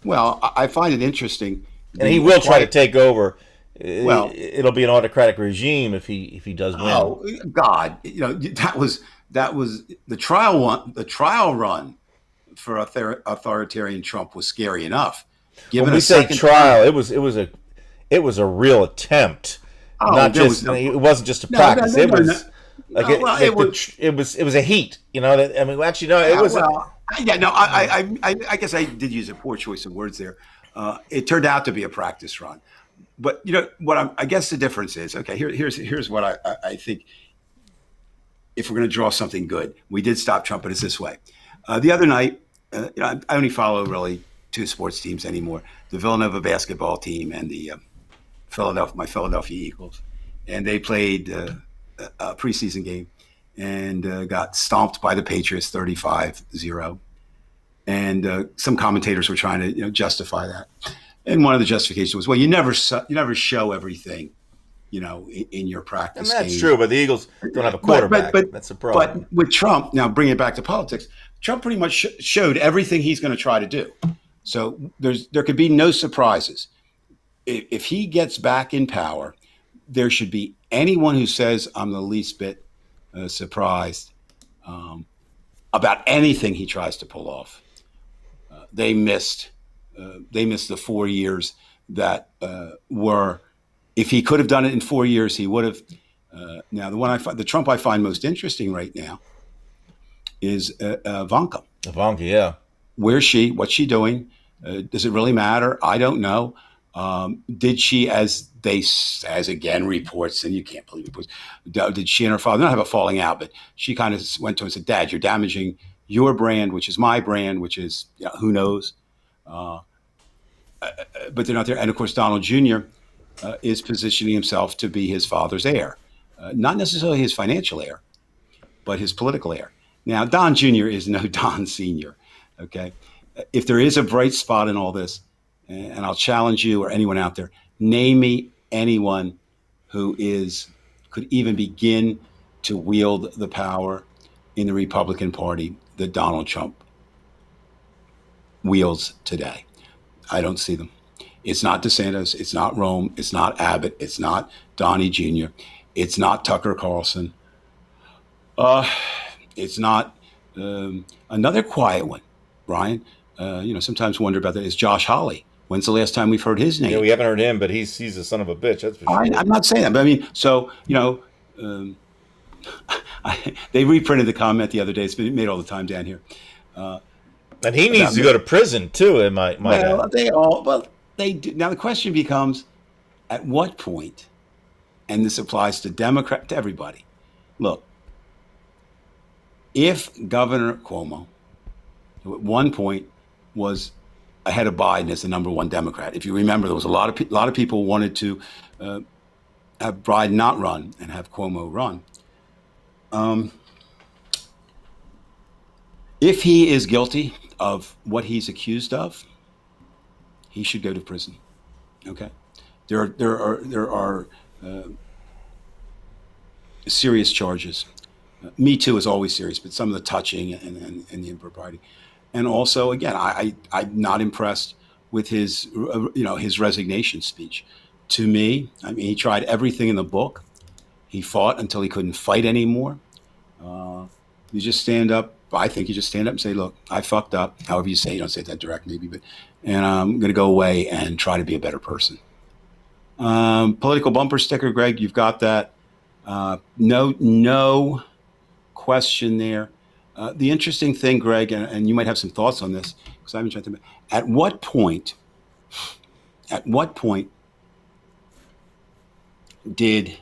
Speaker 3: Well, I find it interesting.
Speaker 2: and he will try to take over.
Speaker 3: Well,
Speaker 2: It'll be an autocratic regime if he does win.
Speaker 3: oh God, that was the trial run for authoritarian Trump was scary enough.
Speaker 2: When
Speaker 3: Given
Speaker 2: we
Speaker 3: a
Speaker 2: say
Speaker 3: second
Speaker 2: trial,
Speaker 3: term,
Speaker 2: it was a real attempt, not
Speaker 3: there was
Speaker 2: just
Speaker 3: no,
Speaker 2: it wasn't just a
Speaker 3: no, no,
Speaker 2: practice.
Speaker 3: no,
Speaker 2: It
Speaker 3: no, no.
Speaker 2: was like
Speaker 3: No, well,
Speaker 2: it was a heat. That, I mean, actually, no, it
Speaker 3: yeah,
Speaker 2: was.
Speaker 3: well, yeah, no, I guess I did use a poor choice of words there. It turned out to be a practice run, but I guess the difference is, okay. Here's what I think. If we're going to draw something good, we did stop Trump, but it's this way. The other night, I only follow really two sports teams anymore: the Villanova basketball team and the my Philadelphia Eagles, and they played a preseason game and got stomped by the Patriots 35-0. And some commentators were trying to justify that. And one of the justifications was, well, you never show everything, in your
Speaker 2: And
Speaker 3: practice
Speaker 2: that's
Speaker 3: game.
Speaker 2: true, but the Eagles don't have a quarterback. That's the problem.
Speaker 3: But with Trump, now bringing it back to politics, Trump pretty much showed everything he's going to try to do. So there could be no surprises. If he gets back in power, there should be anyone who says I'm the least bit surprised about anything he tries to pull off. They missed the 4 years that were. If he could have done it in 4 years, he would have. Now, the Trump I find most interesting right now is Ivanka.
Speaker 2: Ivanka, yeah.
Speaker 3: Where's she? What's she doing? Does it really matter? I don't know. Did she, as again reports, and you can't believe reports, did she and her father not have a falling out, but she kind of went to him and said, Dad, you're damaging your brand, which is my brand, which is, who knows? But they're not there. And of course, Donald Jr. Is positioning himself to be his father's heir. Not necessarily his financial heir, but his political heir. Now, Don Jr. is no Don Sr., okay? If there is a bright spot in all this, and I'll challenge you or anyone out there, name me anyone who could even begin to wield the power in the Republican Party that Donald Trump wields today. I don't see them. It's not DeSantis. It's not Rome. It's not Abbott. It's not Donnie Jr. It's not Tucker Carlson. It's not another quiet one, Brian. Sometimes wonder about that is Josh Hawley. When's the last time we've heard his name?
Speaker 2: Yeah, we haven't heard him, but he's a son of a bitch. That's for sure.
Speaker 3: I'm not saying that, but I mean, so they reprinted the comment the other day. It's been made all the time down here.
Speaker 2: And he needs to go to prison too.
Speaker 3: They do. Now the question becomes, at what point, and this applies to Democrat, to everybody. Look, if Governor Cuomo, who at one point was ahead of Biden as the number one Democrat, if you remember, there was a lot of people wanted to have Biden not run and have Cuomo run. If he is guilty of what he's accused of, he should go to prison. Okay, there are serious charges. Me Too is always serious, but some of the touching and the impropriety, and also again, I'm not impressed with his his resignation speech. To me, I mean, he tried everything in the book. He fought until he couldn't fight anymore. You just stand up. I think you just stand up and say, "Look, I fucked up." However you say, you don't say that direct, maybe, and I'm going to go away and try to be a better person. Political bumper sticker, Greg, you've got that. No question there. The interesting thing, Greg, and you might have some thoughts on this, because I've been trying to. At what point did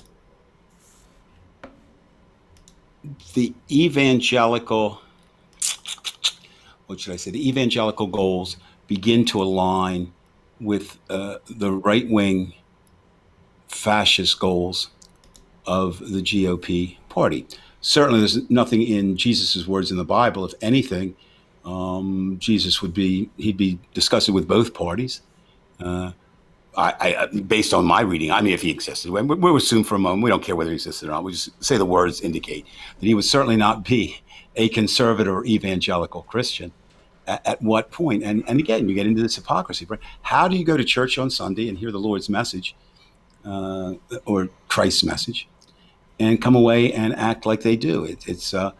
Speaker 3: the evangelical, the evangelical goals begin to align with the right-wing fascist goals of the GOP party? Certainly, there's nothing in Jesus' words in the Bible. If anything, Jesus he'd be discussing with both parties. I based on my reading, I mean, if he existed, we'll assume for a moment, we don't care whether he existed or not. We just say the words indicate that he would certainly not be a conservative or evangelical Christian. At what point? And again, you get into this hypocrisy. Right? How do you go to church on Sunday and hear the Lord's message or Christ's message and come away and act like they do? Because
Speaker 2: they're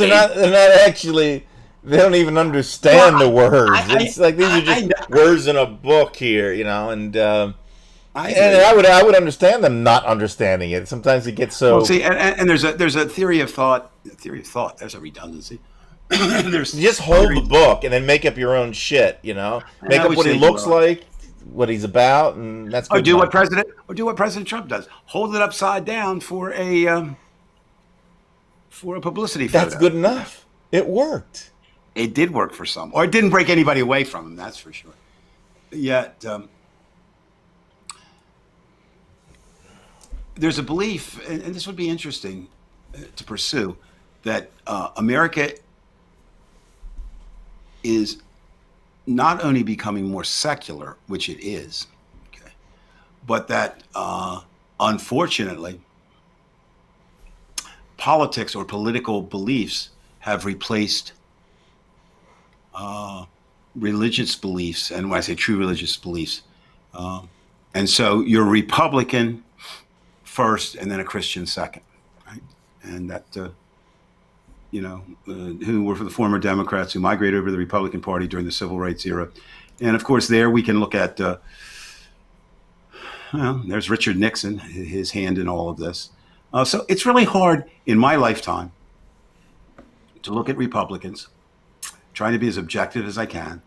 Speaker 2: not actually. They don't even understand the words. It's like these are just words in a book here, and I would understand them not understanding it. Sometimes it gets so.
Speaker 3: Well, see, and there's a theory of thought. There's a redundancy.
Speaker 2: Just hold the book and then make up your own shit. Make up what he looks like, what he's about, and that's good.
Speaker 3: Do what President Trump does. Hold it upside down for a publicity photo.
Speaker 2: That's good enough. It worked.
Speaker 3: It did work for some, or it didn't break anybody away from him. That's for sure. Yet there's a belief, and this would be interesting to pursue, that America is not only becoming more secular, which it is, okay, but that unfortunately, politics or political beliefs have replaced religious beliefs, and when I say true religious beliefs, and so you're a Republican first, and then a Christian second, right? And that, who were for the former Democrats who migrated over to the Republican Party during the Civil Rights era, and of course there we can look at, there's Richard Nixon, his hand in all of this. So it's really hard in my lifetime to look at Republicans, trying to be as objective as I can,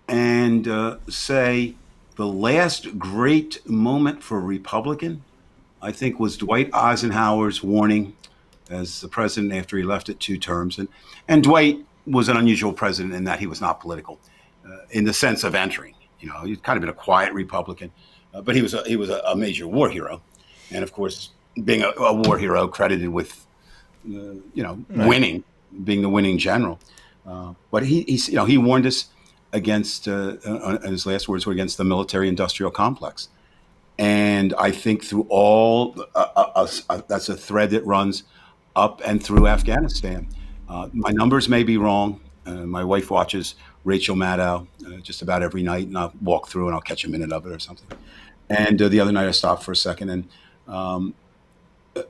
Speaker 3: and say the last great moment for a Republican, I think, was Dwight Eisenhower's warning as the president after he left it 2 terms. And Dwight was an unusual president in that he was not political in the sense of entering. He'd kind of been a quiet Republican, but he was a major war hero. And of course, being a war hero credited with, winning, being the winning general. But he warned us against, and his last words were against the military-industrial complex. And I think through all, that's a thread that runs up and through Afghanistan. My numbers may be wrong. My wife watches Rachel Maddow just about every night, and I'll walk through and I'll catch a minute of it or something. And the other night I stopped for a second, and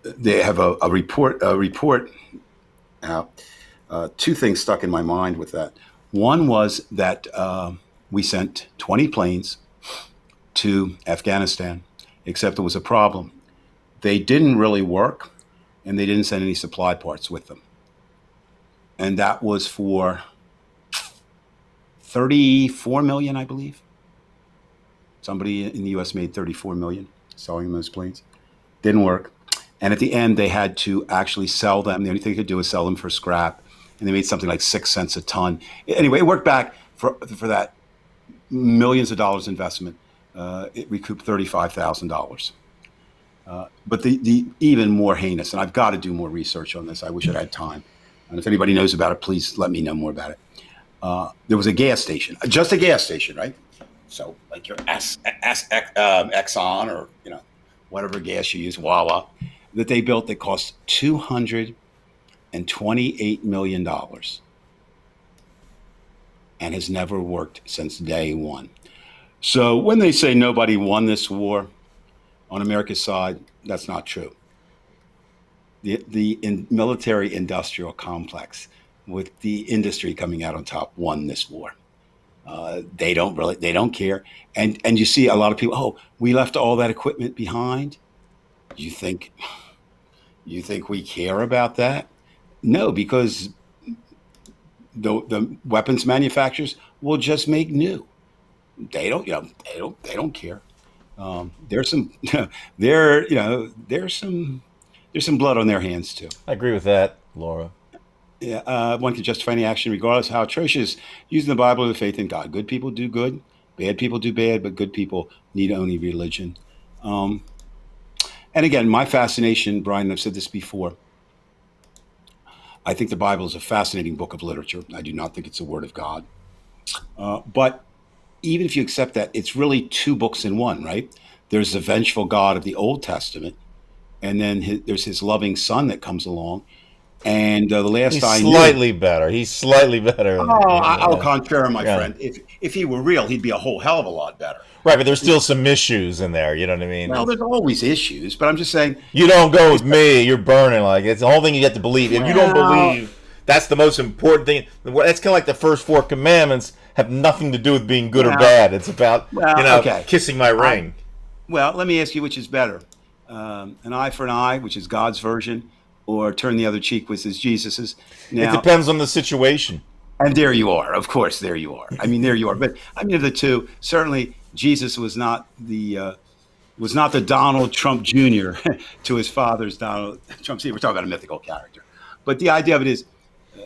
Speaker 3: they have a report. Two things stuck in my mind with that. One was that we sent 20 planes to Afghanistan, except there was a problem. They didn't really work, and they didn't send any supply parts with them. And that was for 34 million, I believe. Somebody in the U.S. made 34 million selling those planes. Didn't work. And at the end, they had to actually sell them. The only thing they could do is sell them for scrap. And they made something like 6 cents a ton. Anyway, it worked back for that millions of dollars investment. It recouped $35,000. But the even more heinous, and I've got to do more research on this. I wish I had time. And if anybody knows about it, please let me know more about it. There was a gas station, just a gas station, right? So like your Exxon or whatever gas you use, Wawa, that they built that cost $228 million and has never worked since day one. So when they say nobody won this war on America's side, that's not true. The military industrial complex with the industry coming out on top won this war. They don't care. And you see a lot of people, oh, we left all that equipment behind. You think we care about that? No, because the weapons manufacturers will just make new. They don't care. There's some blood on their hands too.
Speaker 2: I agree with that, Laura.
Speaker 3: Yeah, one can justify any action regardless of how atrocious, using the Bible with faith in God. Good people do good, bad people do bad, but good people need only religion. And again, my fascination, Brian, I've said this before, I think the Bible is a fascinating book of literature. I do not think it's a word of God. But even if you accept that, it's really two books in one, right? There's the vengeful God of the Old Testament, and then there's his loving son that comes along. And the last
Speaker 2: He's
Speaker 3: I
Speaker 2: slightly better. He's slightly better.
Speaker 3: Au contraire, my friend. If he were real, he'd be a whole hell of a lot better.
Speaker 2: Right, but there's still some issues in there. You know what I mean?
Speaker 3: Well, there's always issues, but I'm just saying.
Speaker 2: You don't go with me. You're burning. Like, it's the whole thing you get to believe. If you don't believe, that's the most important thing. That's kind of like the first 4 commandments have nothing to do with being good or bad. It's about kissing my ring.
Speaker 3: Well, let me ask you, which is better, an eye for an eye, which is God's version, or turn the other cheek, which is Jesus's. Now,
Speaker 2: it depends on the situation.
Speaker 3: And there you are. Of course, there you are. I mean, there you are. But I mean, of the two, certainly Jesus was not the Donald Trump Jr. to his father's Donald Trump Sr. We're talking about a mythical character. But the idea of it is,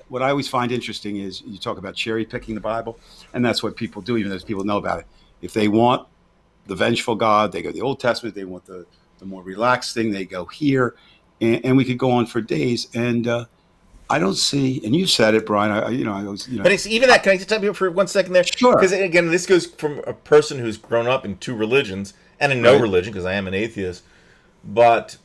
Speaker 3: what I always find interesting is you talk about cherry picking the Bible, and that's what people do, even though people know about it. If they want the vengeful God, they go to the Old Testament. They want the more relaxed thing, they go here. And we could go on for days, and I don't see. And you said it, Brian. I always.
Speaker 2: But it's even that. Can I just stop you for 1 second there?
Speaker 3: Sure.
Speaker 2: Because again, this goes from a person who's grown up in 2 religions and in no religion, because I am an atheist. But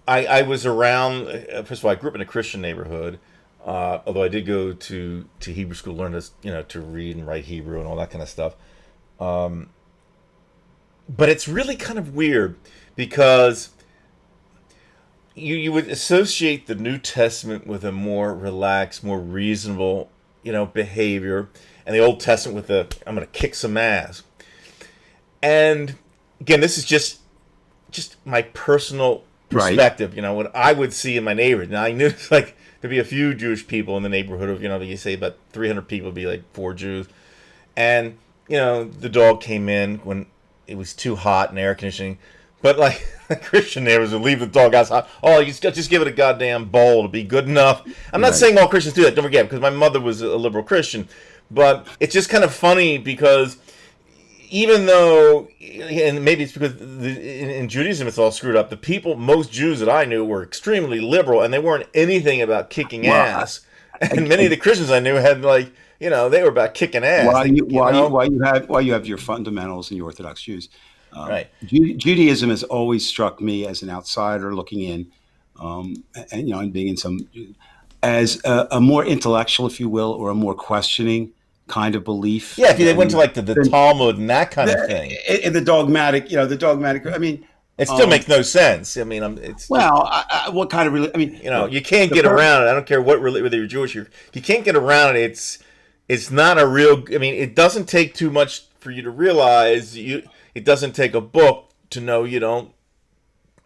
Speaker 2: I was around. First of all, I grew up in a Christian neighborhood, although I did go to Hebrew school, learn to read and write Hebrew and all that kind of stuff. But it's really kind of weird because you would associate the New Testament with a more relaxed, more reasonable, behavior, and the Old Testament with I'm going to kick some ass. And again, this is just my personal perspective. What I would see in my neighborhood. Now I knew there'd be a few Jewish people in the neighborhood of you say about 300 people, be like 4 Jews, and the dog came in when it was too hot and air conditioning. But the Christian neighbors would leave the dog outside. Oh, you just give it a goddamn bowl to be good enough. I'm not saying all Christians do that. Don't forget, because my mother was a liberal Christian. But it's just kind of funny because even though, and maybe it's because in Judaism it's all screwed up, most Jews that I knew were extremely liberal, and they weren't anything about kicking ass. And many of the Christians I knew had they were about kicking ass.
Speaker 3: Why you have your fundamentals and your Orthodox Jews.
Speaker 2: Right.
Speaker 3: Judaism has always struck me as an outsider looking in, and being in some. as a more intellectual, if you will, or a more questioning kind of belief
Speaker 2: Yeah, if they went to
Speaker 3: than
Speaker 2: like the Talmud and that kind of thing,
Speaker 3: in the dogmatic, the dogmatic. I mean,
Speaker 2: it still makes no sense. I mean, it's just,
Speaker 3: well, what kind of I mean, look,
Speaker 2: you can't get around it. I don't care whether you're Jewish or you can't get around it. It's not a real. I mean, it doesn't take too much for you to realize It doesn't take a book to know you don't.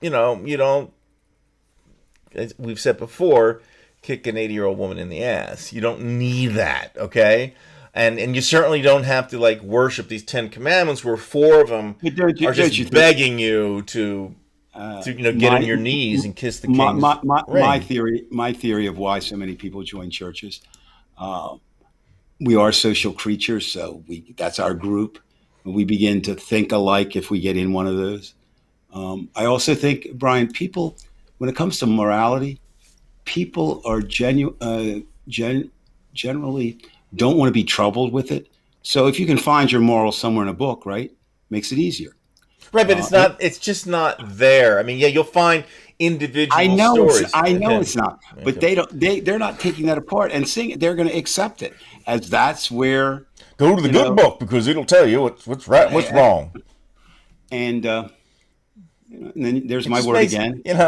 Speaker 2: You don't. As we've said before, kick an 80-year-old woman in the ass. You don't need that, okay? And you certainly don't have to like worship these 10 commandments where 4 of them are just begging you to get on your knees and kiss the king's ring.
Speaker 3: My theory of why so many people join churches. We are social creatures, so that's our group. We begin to think alike if we get in one of those. I also think, Brian, people, when it comes to morality, people are generally don't want to be troubled with it. So if you can find your morals somewhere in a book, right, makes it easier.
Speaker 2: Right, but it's not. It's just not there. I mean, yeah, you'll find individual stories.
Speaker 3: I know it's not, but they're not taking that apart and seeing it. They're going to accept it as that's where
Speaker 2: go to the good book because it'll tell you what's right, and what's wrong.
Speaker 3: And then there's my word again.
Speaker 2: And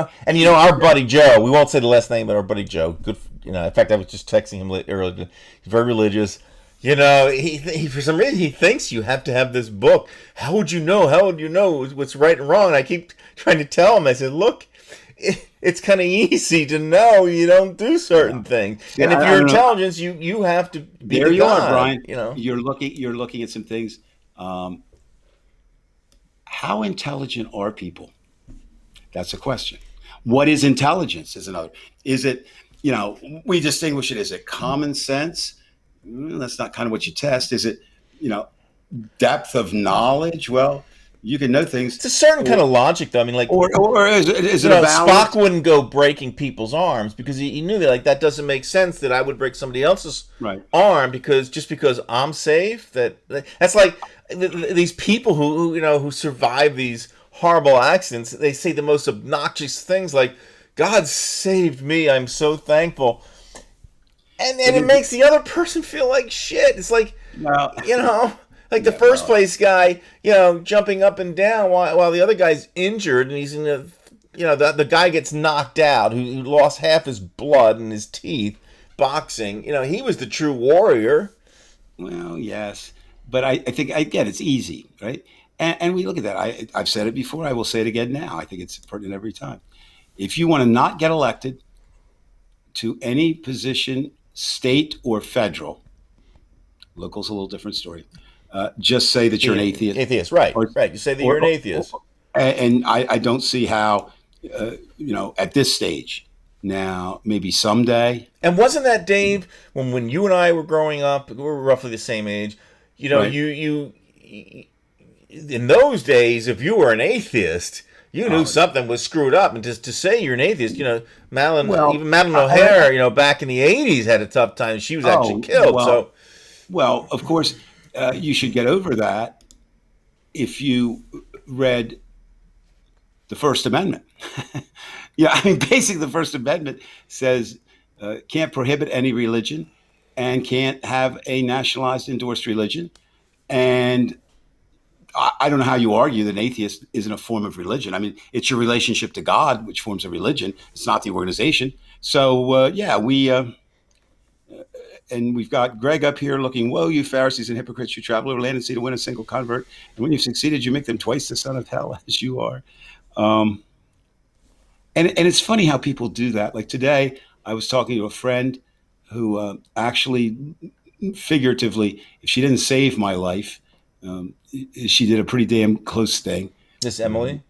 Speaker 2: our buddy Joe. We won't say the last name, but our buddy Joe. Good. In fact, I was just texting him earlier. He's very religious. He for some reason he thinks you have to have this book. How would you know? How would you know what's right and wrong? And I keep trying to tell him. I said, look, it's kind of easy to know you don't do certain things. And if you're intelligence, you have to be
Speaker 3: there.
Speaker 2: The
Speaker 3: you
Speaker 2: God,
Speaker 3: are, Brian. You're looking at some things. How intelligent are people? That's a question. What is intelligence? Is another. Is it? We distinguish it. Is it common sense? That's not kind of what you test. Is it, depth of knowledge? Well, you can know things.
Speaker 2: It's a certain kind of logic, though. I mean, like,
Speaker 3: or is it a balance?
Speaker 2: Spock wouldn't go breaking people's arms because he knew that doesn't make sense that I would break somebody else's arm because I'm safe. That's like these people who survive these horrible accidents. They say the most obnoxious things like, "God saved me. I'm so thankful." And it makes the other person feel like shit. It's like, the first place guy, jumping up and down while the other guy's injured and he's in the guy gets knocked out who lost half his blood and his teeth boxing. He was the true warrior.
Speaker 3: Well, yes. But I think, again, it's easy, right? And we look at that. I've said it before. I will say it again now. I think it's pertinent every time. If you want to not get elected to any position, state or federal, local's a little different story. Just say that you're an atheist.
Speaker 2: Atheist, right? Right. You say that you're an atheist,
Speaker 3: and I don't see how, at this stage. Now, maybe someday.
Speaker 2: And wasn't that, Dave, when you and I were growing up? We were roughly the same age.
Speaker 3: Right.
Speaker 2: You in those days, if you were an atheist, you knew something was screwed up, and to say you're an atheist, Madeline O'Hare, back in the '80s had a tough time. She was actually killed.
Speaker 3: Well, of course, you should get over that if you read the First Amendment. Basically, the First Amendment says can't prohibit any religion and can't have a nationalized endorsed religion, and I don't know how you argue that an atheist isn't a form of religion. I mean, it's your relationship to God, which forms a religion. It's not the organization. So, and we've got Greg up here looking, woe, you Pharisees and hypocrites, you travel over land and sea to win a single convert. And when you've succeeded, you make them twice the son of hell as you are. And it's funny how people do that. Like today, I was talking to a friend who actually, figuratively, if she didn't save my life, she did a pretty damn close thing.
Speaker 2: This Emily?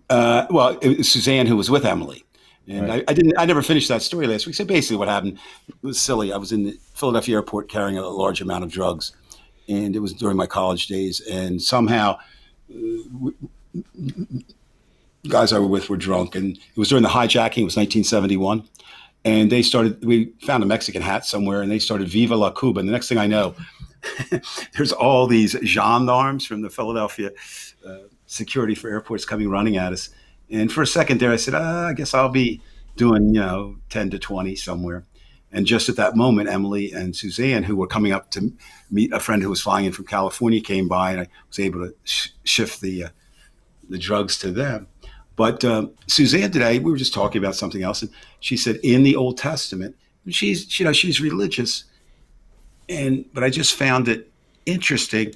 Speaker 3: Well, it was Suzanne who was with Emily. And
Speaker 2: Right.
Speaker 3: I never finished that story last week. So basically what happened, it was silly. I was in the Philadelphia airport carrying a large amount of drugs. And it was during my college days. And somehow guys I were with were drunk. And it was during the hijacking. It was 1971. And we found a Mexican hat somewhere and they started Viva la Cuba. And the next thing I know, there's all these gendarmes from the Philadelphia security for airports coming running at us. And for a second there, I said, I guess I'll be doing, 10 to 20 somewhere. And just at that moment, Emily and Suzanne, who were coming up to meet a friend who was flying in from California, came by, and I was able to shift the drugs to them. But Suzanne today, we were just talking about something else, and she said in the Old Testament, she's religious, but I just found it interesting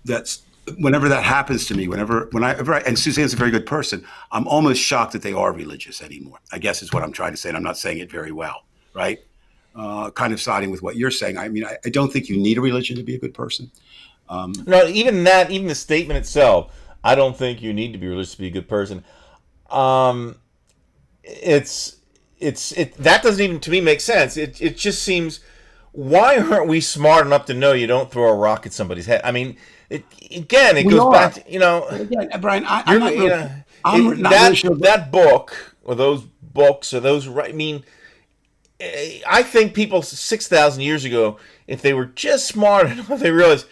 Speaker 3: that's whenever that happens to me, and Suzanne's a very good person, I'm almost shocked that they are religious anymore, I guess is what I'm trying to say, and I'm not saying it very well, right? Kind of siding with what you're saying. I mean, I don't think you need a religion to be a good person.
Speaker 2: No, even the statement itself, I don't think you need to be religious to be a good person. That doesn't even to me make sense. It just seems, why aren't we smart enough to know you don't throw a rock at somebody's head? I mean, it goes back to,
Speaker 3: Again, Brian, I'm not
Speaker 2: really sure that book or those books or those. I mean, I think people 6,000 years ago, if they were just smart enough, they realized,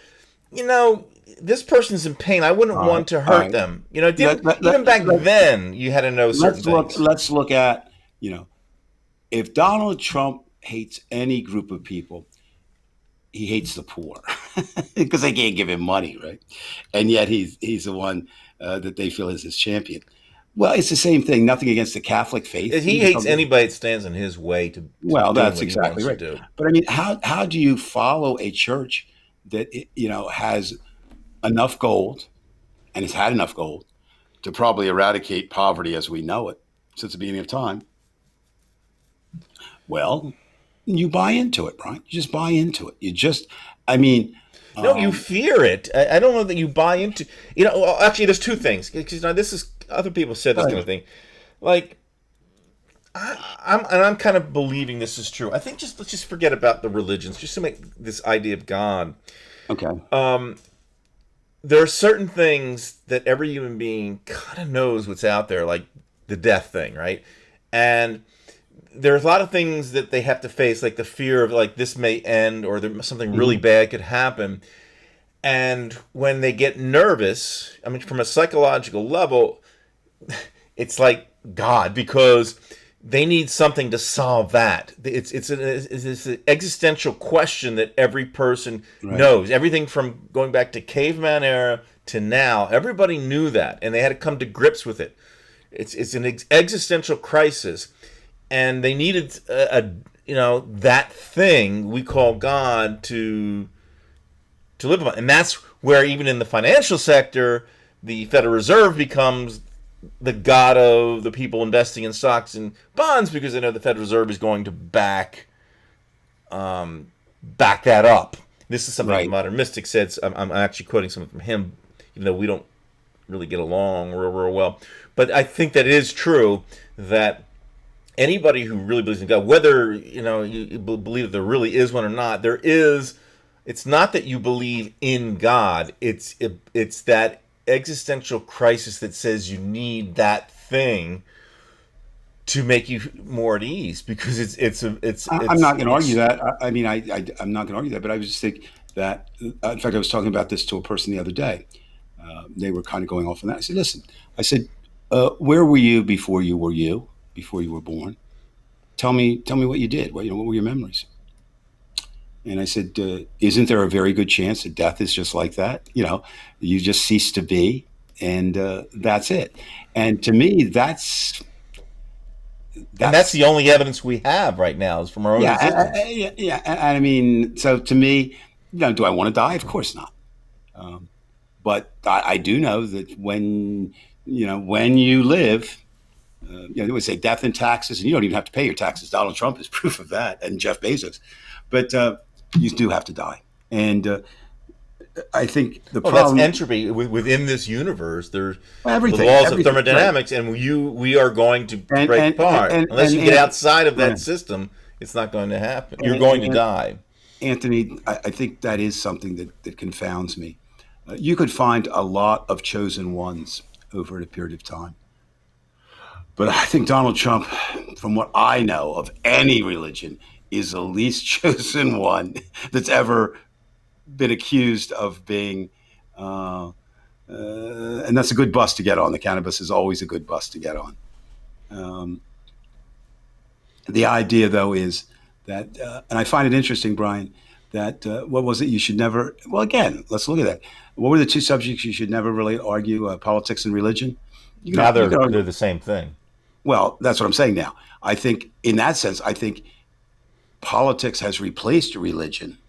Speaker 2: this person's in pain. I wouldn't want to hurt them. Even back then, you had to know certain things.
Speaker 3: Let's look at, if Donald Trump hates any group of people, he hates the poor because they can't give him money, right? And yet he's the one that they feel is his champion. Well, it's the same thing. Nothing against the Catholic faith.
Speaker 2: He hates anybody that stands in his way to
Speaker 3: well, that's exactly right. But I mean, how do you follow a church that has enough gold and has had enough gold to probably eradicate poverty as we know it since the beginning of time? Well, you buy into it, Brian. You just buy into it.
Speaker 2: No, you fear it. I don't know that you buy into. Actually, there's two things. Because this is other people said this kind of thing. Like, I'm kind of believing this is true. I think let's just forget about the religions, just to make this idea of God.
Speaker 3: Okay.
Speaker 2: There are certain things that every human being kind of knows what's out there, like the death thing, right? And there's a lot of things that they have to face, like the fear of like this may end or something really bad could happen. And when they get nervous, I mean, from a psychological level, it's like God, because they need something to solve that. It's an existential question that every person knows. Everything from going back to caveman era to now, everybody knew that, and they had to come to grips with it. It's an existential crisis. And they needed that thing we call God to live upon, and that's where even in the financial sector, the Federal Reserve becomes the god of the people investing in stocks and bonds, because they know the Federal Reserve is going to back that up. This is something the modern mystic said. I'm actually quoting something from him, even though we don't really get along real well. But I think that it is true that anybody who really believes in God, whether you believe that there really is one or not, there is. It's not that you believe in God. It's that existential crisis that says you need that thing to make you more at ease, because it's.
Speaker 3: I'm not going to argue that. I'm not going to argue that. But I was just thinking that. In fact, I was talking about this to a person the other day. They were kind of going off on that. I said, "Listen," I said, "Where were you before you were you? Before you were born? Tell me what you did. What were your memories?" And I said, "Isn't there a very good chance that death is just like that? You just cease to be, and that's it." And to me, that's
Speaker 2: the only evidence we have right now is from our own existence.
Speaker 3: And I mean, so to me, do I want to die? Of course not. But I do know that when you live. They would say death and taxes, and you don't even have to pay your taxes. Donald Trump is proof of that, and Jeff Bezos. But you do have to die. And I think the problem...
Speaker 2: that's entropy. Within this universe, there's
Speaker 3: everything,
Speaker 2: the laws of thermodynamics, right. And we are going to break apart. Unless you get outside of that system, it's not going to happen. You're going to die.
Speaker 3: Anthony, I think that is something that confounds me. You could find a lot of chosen ones over a period of time. But I think Donald Trump, from what I know of any religion, is the least chosen one that's ever been accused of being, and that's a good bus to get on. The cannabis is always a good bus to get on. The idea, though, is that, and I find it interesting, Brian, that what was it? You should never. Well, again, let's look at that. What were the two subjects you should never really argue? Politics and religion.
Speaker 2: Now
Speaker 3: You can
Speaker 2: they're
Speaker 3: argue.
Speaker 2: the same thing.
Speaker 3: Well, that's what I'm saying now. I think in that sense, I think politics has replaced religion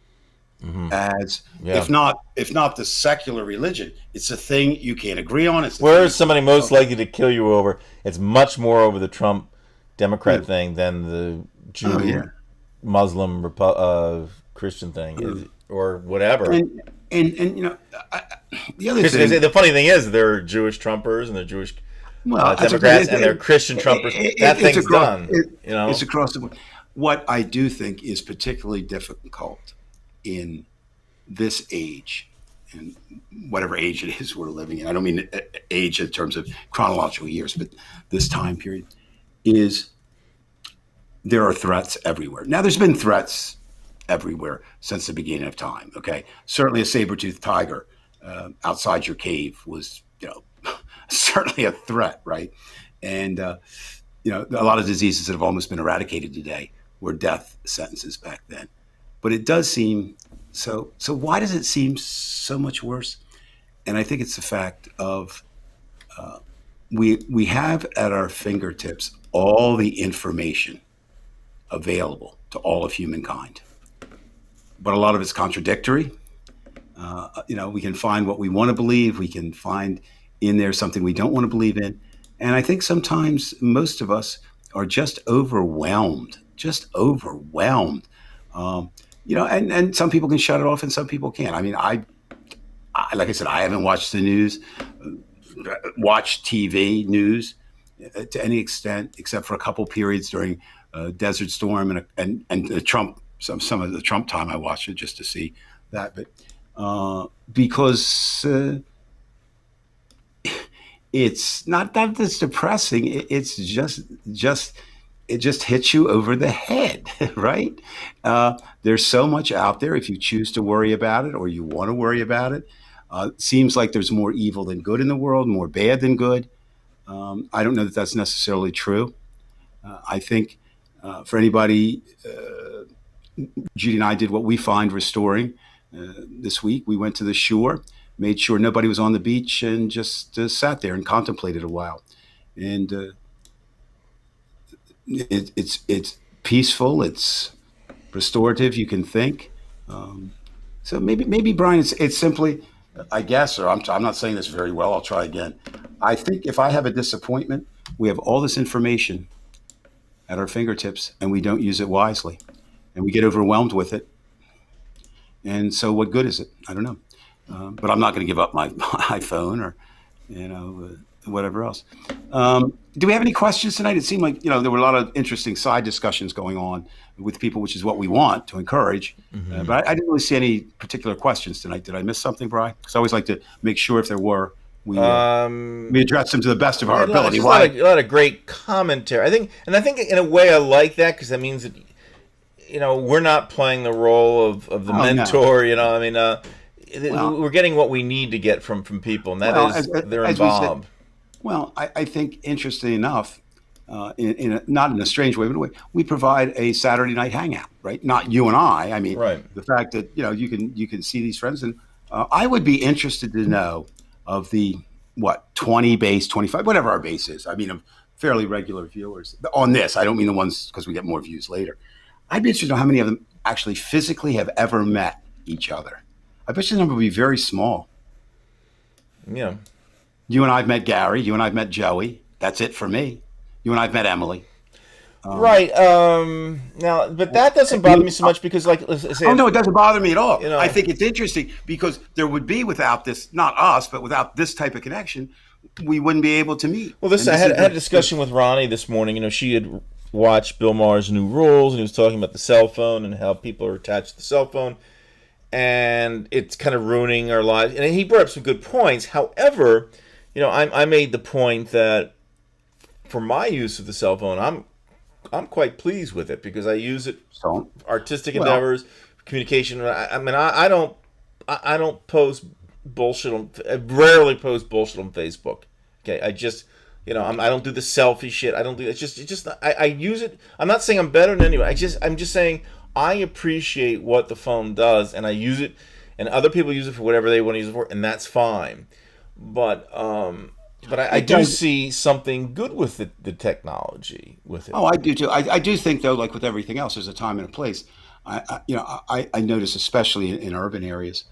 Speaker 3: as,
Speaker 2: Yeah.
Speaker 3: if not the secular religion, it's a thing you can't agree on. It's the
Speaker 2: Where
Speaker 3: thing
Speaker 2: is somebody most likely to kill you over? It's much more over the Trump Democrat
Speaker 3: Yeah.
Speaker 2: thing than the
Speaker 3: Oh yeah.
Speaker 2: Jew Muslim Christian thing, or whatever.
Speaker 3: And the other
Speaker 2: Because
Speaker 3: thing.
Speaker 2: the funny thing is, there are Jewish Trumpers and there are Jewish
Speaker 3: Well, that's
Speaker 2: Democrats and there are Christian Trumpers. That
Speaker 3: it's
Speaker 2: thing's
Speaker 3: across.
Speaker 2: done. You know.
Speaker 3: It's across the board. What I do think is particularly difficult in this age, and whatever age it is we're living in, I don't mean age in terms of chronological years, but this time period, is there are threats everywhere. Now, there's been threats everywhere since the beginning of time. Okay, certainly a saber-toothed tiger outside your cave was, certainly a threat, right? And a lot of diseases that have almost been eradicated today were death sentences back then. But it does seem so. So why does it seem so much worse? And I think it's the fact of we have at our fingertips all the information available to all of humankind, but a lot of it's contradictory. We can find what we want to believe. We can find in there something we don't want to believe in. And I think sometimes most of us are just overwhelmed, and some people can shut it off and some people can't. I mean, I like I said, I haven't watched the news, watched TV news to any extent, except for a couple periods during Desert Storm and the Trump, some of the Trump time I watched it just to see that. But because it's not that it's depressing. It's just it just hits you over the head, right? There's so much out there. If you choose to worry about it or you want to worry about it, it seems like there's more evil than good in the world, more bad than good. I don't know that that's necessarily true. I think for anybody, Judy and I did what we find restoring this week. We went to the shore, made sure nobody was on the beach, and just sat there and contemplated a while. And it's peaceful. It's restorative. You can think. So maybe Brian, it's simply, I guess, or I'm not saying this very well. I'll try again. I think if I have a disappointment, we have all this information at our fingertips, and we don't use it wisely, and we get overwhelmed with it. And so, what good is it? I don't know. But I'm not going to give up my iPhone or, whatever else. Do we have any questions tonight? It seemed like, there were a lot of interesting side discussions going on with people, which is what we want to encourage. But I didn't really see any particular questions tonight. Did I miss something, Brian? Because I always like to make sure if there were, we address them to the best of our ability.
Speaker 2: A lot of great commentary. I think in a way I like that because that means that, we're not playing the role of the mentor. No. We're getting what we need to get from people, and that is they're involved.
Speaker 3: I think, interestingly enough, not in a strange way, but in a way, we provide a Saturday night hangout, right? Not you and I. I mean,
Speaker 2: right.
Speaker 3: The fact that you can see these friends, and I would be interested to know of the 20 base, 25, whatever our base is. I mean, of fairly regular viewers on this. I don't mean the ones because we get more views later. I'd be interested to know how many of them actually physically have ever met each other. I bet you the number would be very small.
Speaker 2: Yeah.
Speaker 3: You and I have met Gary. You and I have met Joey. That's it for me. You and I have met Emily.
Speaker 2: Right. Now, but that doesn't bother me so much because, let's say.
Speaker 3: Oh no, it doesn't bother me at all. I think it's interesting because there would be without this, not us, but without this type of connection, we wouldn't be able to meet.
Speaker 2: Well, I had a discussion with Ronnie this morning. She had watched Bill Maher's New Rules, and he was talking about the cell phone and how people are attached to the cell phone, and it's kind of ruining our lives. And he brought up some good points. However, I made the point that for my use of the cell phone, I'm quite pleased with it because I use it for artistic endeavors, communication. I don't post bullshit I rarely post bullshit on Facebook. Okay, I just I don't do the selfie shit. I don't do it's just I use it. I'm not saying I'm better than anyone. I'm just saying I appreciate what the phone does, and I use it, and other people use it for whatever they want to use it for, and that's fine. But I
Speaker 3: It
Speaker 2: do
Speaker 3: does.
Speaker 2: see something good with the technology with it.
Speaker 3: Oh, I do too. I do think though, like with everything else, there's a time and a place. I notice especially in urban areas,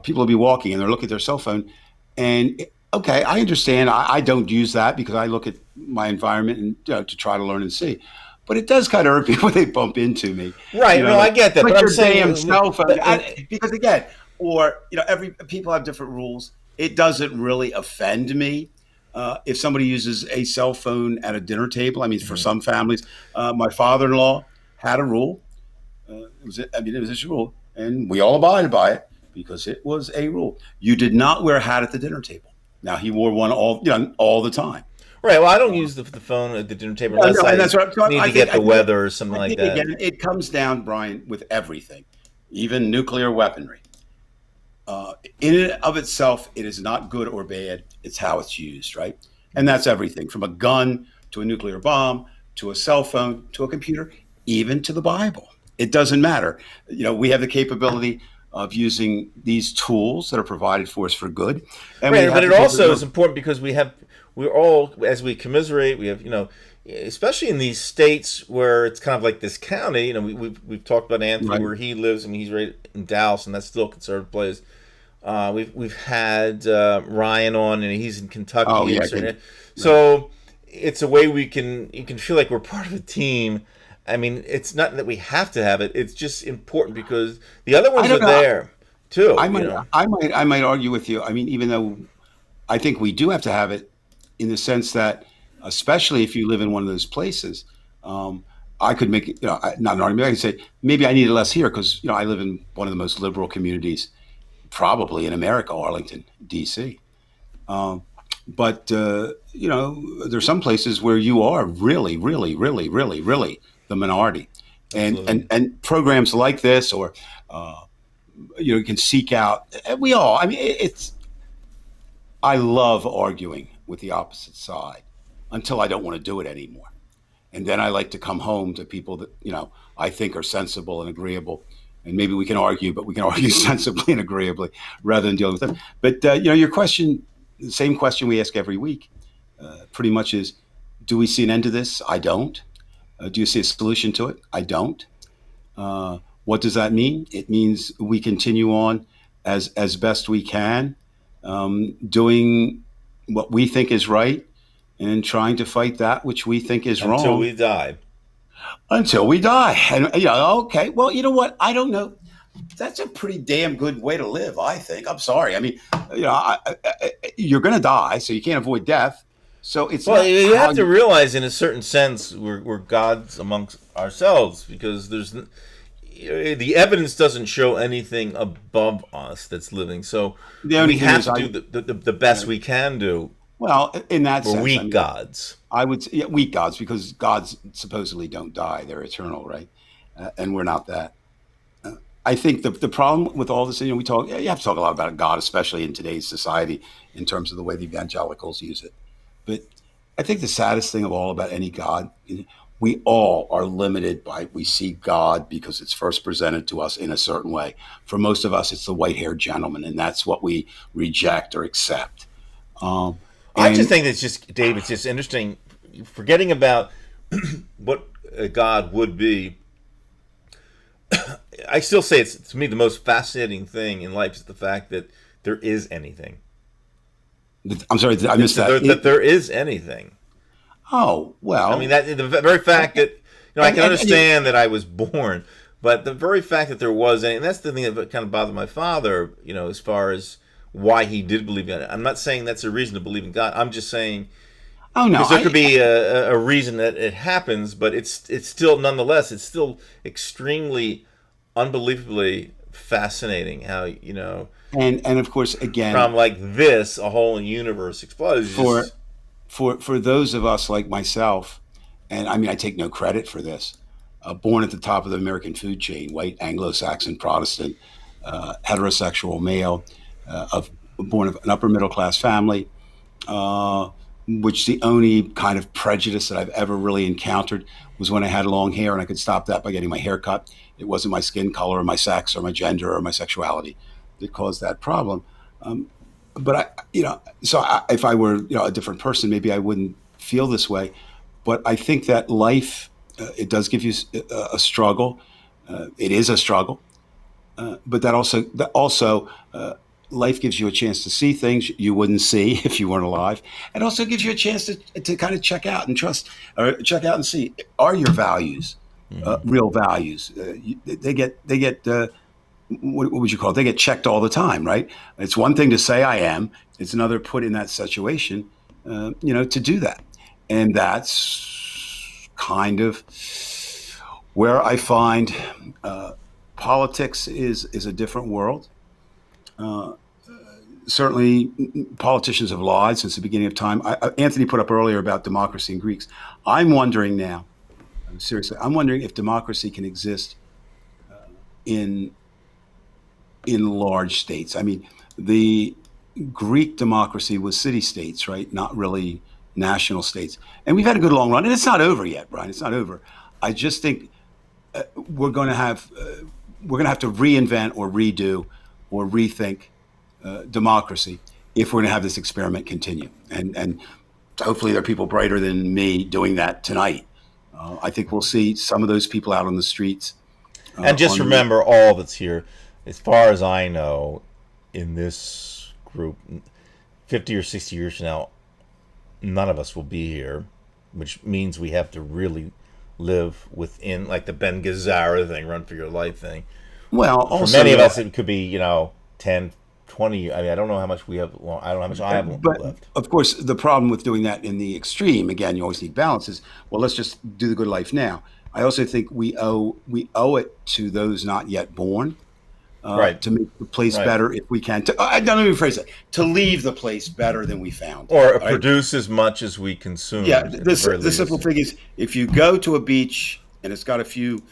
Speaker 3: people will be walking and they're looking at their cell phone, and okay, I understand. I don't use that because I look at my environment and to try to learn and see. But it does kind of hurt me when they bump into me.
Speaker 2: Right? No, I
Speaker 3: Like
Speaker 2: get that, but
Speaker 3: put
Speaker 2: I'm
Speaker 3: your damn
Speaker 2: saying
Speaker 3: cell phone. Because again, or every people have different rules. It doesn't really offend me if somebody uses a cell phone at a dinner table. I mean, for some families, my father-in-law had a rule. It was his rule, and we all abided by it because it was a rule. You did not wear a hat at the dinner table. Now he wore one all the time.
Speaker 2: right. Well, I don't use the phone at the dinner table
Speaker 3: No,
Speaker 2: unless
Speaker 3: no, and
Speaker 2: I
Speaker 3: that's what I'm talking.
Speaker 2: need
Speaker 3: I
Speaker 2: to
Speaker 3: think
Speaker 2: get
Speaker 3: I
Speaker 2: the
Speaker 3: think
Speaker 2: weather or something
Speaker 3: I
Speaker 2: like
Speaker 3: think
Speaker 2: that.
Speaker 3: again it comes down, Brian, with everything, even nuclear weaponry. In and of itself, it is not good or bad. It's how it's used, right? And that's everything from a gun to a nuclear bomb to a cell phone to a computer, even to the Bible. It doesn't matter. We have the capability of using these tools that are provided for us for good, and we
Speaker 2: Right, but
Speaker 3: have
Speaker 2: it
Speaker 3: the
Speaker 2: also is
Speaker 3: capability.
Speaker 2: important because we're all, as we commiserate, we have, especially in these states where it's kind of like this county. We've talked about Anthony
Speaker 3: Right,
Speaker 2: where he lives. I mean, he's right in Dallas, and that's still a conservative place. We've had Ryan on, and he's in
Speaker 3: oh
Speaker 2: Kentucky, and
Speaker 3: yeah, good. Right.
Speaker 2: so it's a way you can feel like we're part of a team. I mean, it's not that we have to have it; it's just important because the other
Speaker 3: I
Speaker 2: ones are
Speaker 3: don't know.
Speaker 2: there too.
Speaker 3: I might, I might argue with you. I mean, even though I think we do have to have it, in the sense that, especially if you live in one of those places, um, I could make it, not an argument. I could say maybe I need it less here because I live in one of the most liberal communities probably in America, Arlington, D.C. Um, but there's some places where you are really, really, really, really, really the minority, and
Speaker 2: Absolutely.
Speaker 3: and programs like this, or uh, you can seek out. And we all. I mean, it's. I love arguing with the opposite side until I don't want to do it anymore. And then I like to come home to people that, I think are sensible and agreeable. And maybe we can argue, but we can argue sensibly and agreeably rather than dealing with them. But, your question, the same question we ask every week, pretty much is, do we see an end to this? I don't. Do you see a solution to it? I don't. What does that mean? It means we continue on as best we can, doing what we think is right and trying to fight that which we think is
Speaker 2: Until
Speaker 3: wrong
Speaker 2: we die.
Speaker 3: until we die. And okay, well, you know what? I don't know. That's a pretty damn good way to live, I think. I'm sorry. I mean, you're going to die, so you can't avoid death. So it's
Speaker 2: Well,
Speaker 3: not
Speaker 2: you
Speaker 3: how
Speaker 2: have to
Speaker 3: you.
Speaker 2: realize, in a certain sense, we're gods amongst ourselves because the evidence doesn't show anything above us that's living. So
Speaker 3: The only
Speaker 2: we
Speaker 3: thing
Speaker 2: have
Speaker 3: is,
Speaker 2: to do the best we can do.
Speaker 3: well, in that
Speaker 2: We're
Speaker 3: sense, I
Speaker 2: weak
Speaker 3: mean,
Speaker 2: gods.
Speaker 3: I would say, yeah, weak gods, because gods supposedly don't die; they're eternal, right? And we're not that. I think the problem with all this, we talk. You have to talk a lot about God, especially in today's society, in terms of the way the evangelicals use it. But I think the saddest thing of all about any God, we all are limited by we see God because it's first presented to us in a certain way. For most of us, it's the white-haired gentleman, and that's what we reject or accept. Um,
Speaker 2: I just
Speaker 3: and
Speaker 2: think it's just, Dave. It's just interesting, forgetting about what a god would be. I still say it's, to me, the most fascinating thing in life is the fact that there is anything.
Speaker 3: I'm sorry, I missed that.
Speaker 2: That there is anything.
Speaker 3: Oh
Speaker 2: I mean,
Speaker 3: well,
Speaker 2: that the very fact that I can
Speaker 3: and you,
Speaker 2: understand that I was born, but the very fact that there was any, and that's the thing that kind of bothered my father. As far as why he did believe in it. I'm not saying that's a reason to believe in God. I'm just saying
Speaker 3: oh no,
Speaker 2: because there could be a reason that it happens, but it's still, nonetheless, it's still extremely unbelievably fascinating how
Speaker 3: and of course, again,
Speaker 2: from like this a whole universe explodes. It's
Speaker 3: for
Speaker 2: just
Speaker 3: for those of us like myself, and I mean, I take no credit for this. Born at the top of the American food chain, white Anglo-Saxon Protestant, heterosexual male, of born of an upper middle class family. Uh, which the only kind of prejudice that I've ever really encountered was when I had long hair, and I could stop that by getting my hair cut. It wasn't my skin color or my sex or my gender or my sexuality that caused that problem. But if I were, a different person, maybe I wouldn't feel this way. But I think that life, it does give you a struggle. It is a struggle. But life gives you a chance to see things you wouldn't see if you weren't alive. It also gives you a chance to kind of check out and check out and see, are your values real values? They get what would you call it? They get checked all the time, right? It's one thing to say I am. It's another put in that situation, to do that. And that's kind of where I find politics is a different world. Certainly, politicians have lied since the beginning of time. Anthony put up earlier about democracy and Greeks. I'm wondering now, seriously, I'm wondering if democracy can exist in large states. I mean, the Greek democracy was city-states, right? Not really national states. And we've had a good long run, and it's not over yet, Brian. It's not over. I just think we're going to have to reinvent or redo or rethink democracy if we're going to have this experiment continue. And hopefully there are people brighter than me doing that tonight. I think we'll see some of those people out on the streets.
Speaker 2: And just remember, all that's here, as far as I know, in this group, 50 or 60 years from now, none of us will be here, which means we have to really live within, like the Ben Gazzara thing, run for your life thing.
Speaker 3: Well, also,
Speaker 2: for many of us, it could be, 10, 20. I mean, I don't know how much we have. Well, I don't know how much I have left.
Speaker 3: Of course, the problem with doing that in the extreme, again, you always need balance, is, well, let's just do the good life now. I also think we owe it to those not yet born
Speaker 2: right.
Speaker 3: to make the place better if we can. I don't even rephrase it. To leave the place better than we found.
Speaker 2: Or produce as much as we consume.
Speaker 3: Yeah, the simple thing is, if you go to a beach and it's got a few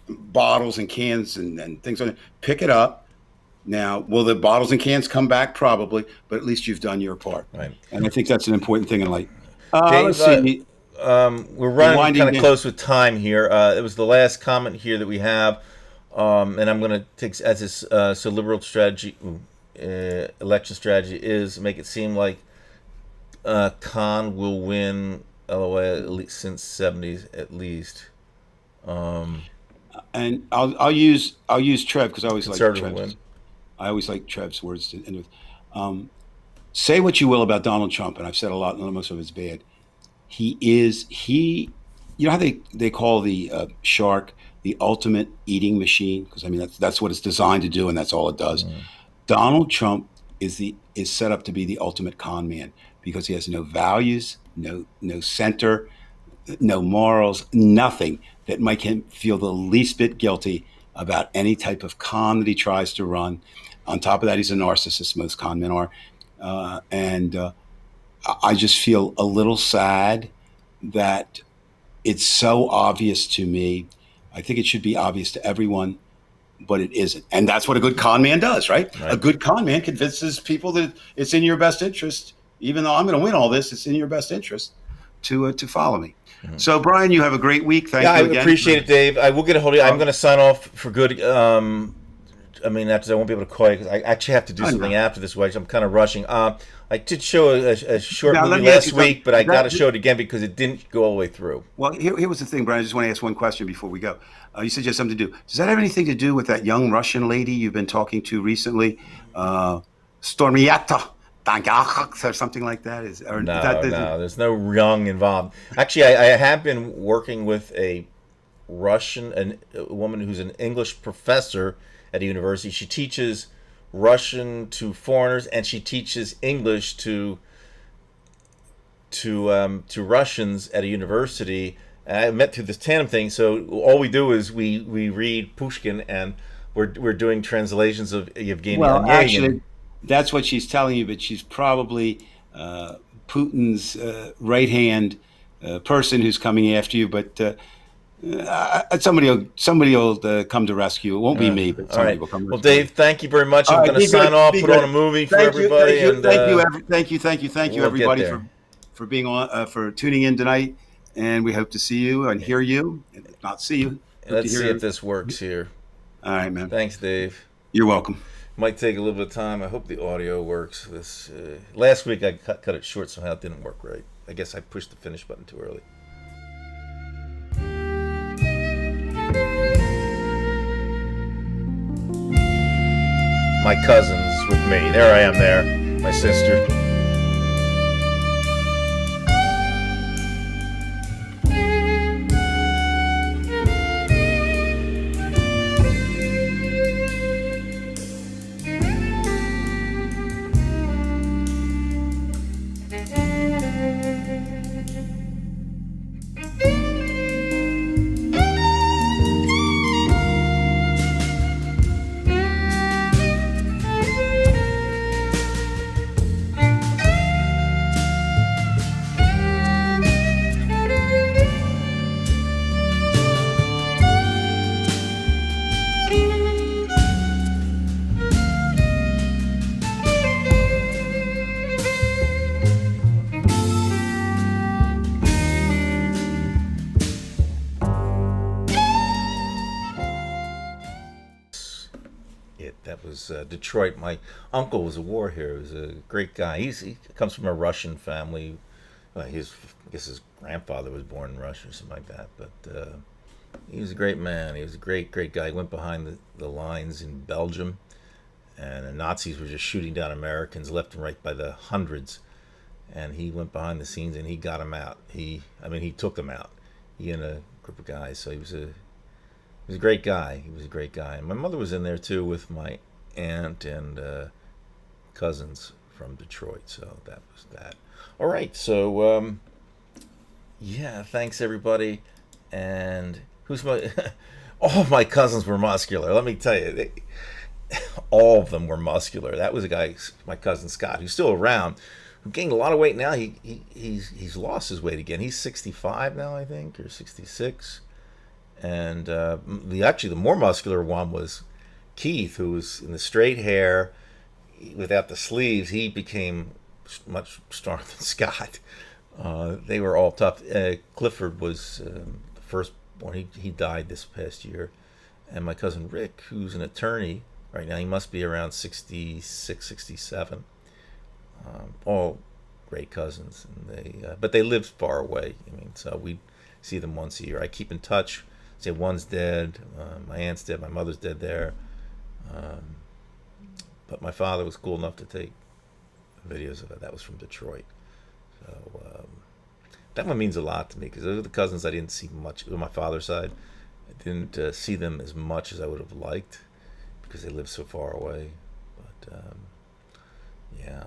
Speaker 3: bottles and cans and things on it, pick it up. Now, will the bottles and cans come back? Probably, but at least you've done your part. Right. And I think that's an important thing in life.
Speaker 2: Let's see. We're running kind of close with time here. It was the last comment here that we have, and I'm going to take as this. So liberal strategy, election strategy is make it seem like Khan will win LOA at least since '70s at least.
Speaker 3: And I'll use Trev because I always like
Speaker 2: Trev's. Win.
Speaker 3: I always like Trev's words to end with. Say what you will about Donald Trump, and I've said a lot, and most of it's bad. He, you know how they call the shark the ultimate eating machine? Because I mean that's what it's designed to do, and that's all it does. Donald Trump is set up to be the ultimate con man because he has no values, no center, no morals, nothing that make him feel the least bit guilty about any type of con that he tries to run. On top of that, he's a narcissist. Most con men are. I just feel a little sad that it's so obvious to me. I think it should be obvious to everyone, but it isn't. And that's what a good con man does, right? A good con man convinces people that it's in your best interest, even though I'm going to win all this, it's in your best interest to follow me. Mm-hmm. So, Brian, you have a great week. Thank you again.
Speaker 2: I appreciate it, Dave. I will get a hold of you. I'm going to sign off for good. I mean, I won't be able to call you because I actually have to do something after this week. So I'm kind of rushing. I did show a short movie last week, but I got to show it again because it didn't go all the way through.
Speaker 3: Well, here was the thing, Brian. I just want to ask one question before we go. You said you had something to do. Does that have anything to do with that young Russian lady you've been talking to recently? Stormiata or something like that?
Speaker 2: No, there's no young involved. Actually, I have been working with a Russian, a woman who's an English professor at a university. She teaches Russian to foreigners, and she teaches English to Russians at a university. And I met through this tandem thing. So all we do is we read Pushkin, and we're doing translations of Yevgeny Onegin.
Speaker 3: Actually, that's what she's telling you, but she's probably Putin's right-hand person who's coming after you. But Somebody will come to rescue. It won't be me, but
Speaker 2: All
Speaker 3: somebody
Speaker 2: right.
Speaker 3: will come to
Speaker 2: Well,
Speaker 3: rescue.
Speaker 2: Dave, thank you very much.
Speaker 3: All
Speaker 2: I'm
Speaker 3: right,
Speaker 2: going to
Speaker 3: be
Speaker 2: sign
Speaker 3: good.
Speaker 2: off,
Speaker 3: Be
Speaker 2: put on a
Speaker 3: good.
Speaker 2: movie for
Speaker 3: Thank you.
Speaker 2: everybody,
Speaker 3: Thank you.
Speaker 2: and
Speaker 3: Thank you,
Speaker 2: we'll get
Speaker 3: everybody,
Speaker 2: there.
Speaker 3: for being on, for tuning in tonight. And we hope to see you and hear you, and if not see you, hope to
Speaker 2: Let's
Speaker 3: hear
Speaker 2: see if
Speaker 3: you.
Speaker 2: this works here.
Speaker 3: All right, man.
Speaker 2: Thanks, Dave.
Speaker 3: You're welcome.
Speaker 2: Might take a little bit of time. I hope the audio works. This last week I cut it short somehow. It didn't work right. I guess I pushed the finish button too early. My cousin's with me. There I am there. My sister. That was Detroit. My uncle was a war hero. He was a great guy. He comes from a Russian family. I guess his grandfather was born in Russia or something like that. But he was a great man. He was a great guy. He went behind the lines in Belgium, and the Nazis were just shooting down Americans left and right by the hundreds. And he went behind the scenes and he got them out. He took them out. He and a group of guys. So he was a great guy. He was a great guy. And my mother was in there too with my aunt and cousins from Detroit. So that was that. All right. So yeah, thanks everybody. And who's my? All my cousins were muscular. Let me tell you, all of them were muscular. That was a guy, my cousin Scott, who's still around, who gained a lot of weight now. He's lost his weight again. He's 65 now, I think, or 66. And the more muscular one was Keith, who was in the straight hair without the sleeves. He became much stronger than Scott. They were all tough. Clifford was the firstborn. He died this past year. And my cousin Rick, who's an attorney right now, he must be around 66, 67. All great cousins. And but they lived far away. So we see them once a year. I keep in touch. Say one's dead, my aunt's dead, my mother's dead there, but my father was cool enough to take videos of it. That was from Detroit, so that one means a lot to me because those are the cousins I didn't see much on my father's side. I didn't see them as much as I would have liked because they lived so far away. But yeah,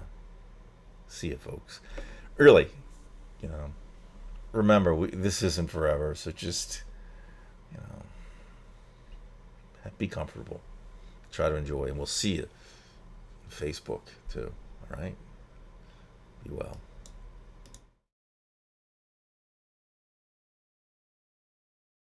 Speaker 2: see you, folks. Really, remember this isn't forever, so just. Be comfortable. Try to enjoy, and we'll see you on Facebook too. All right? Be well.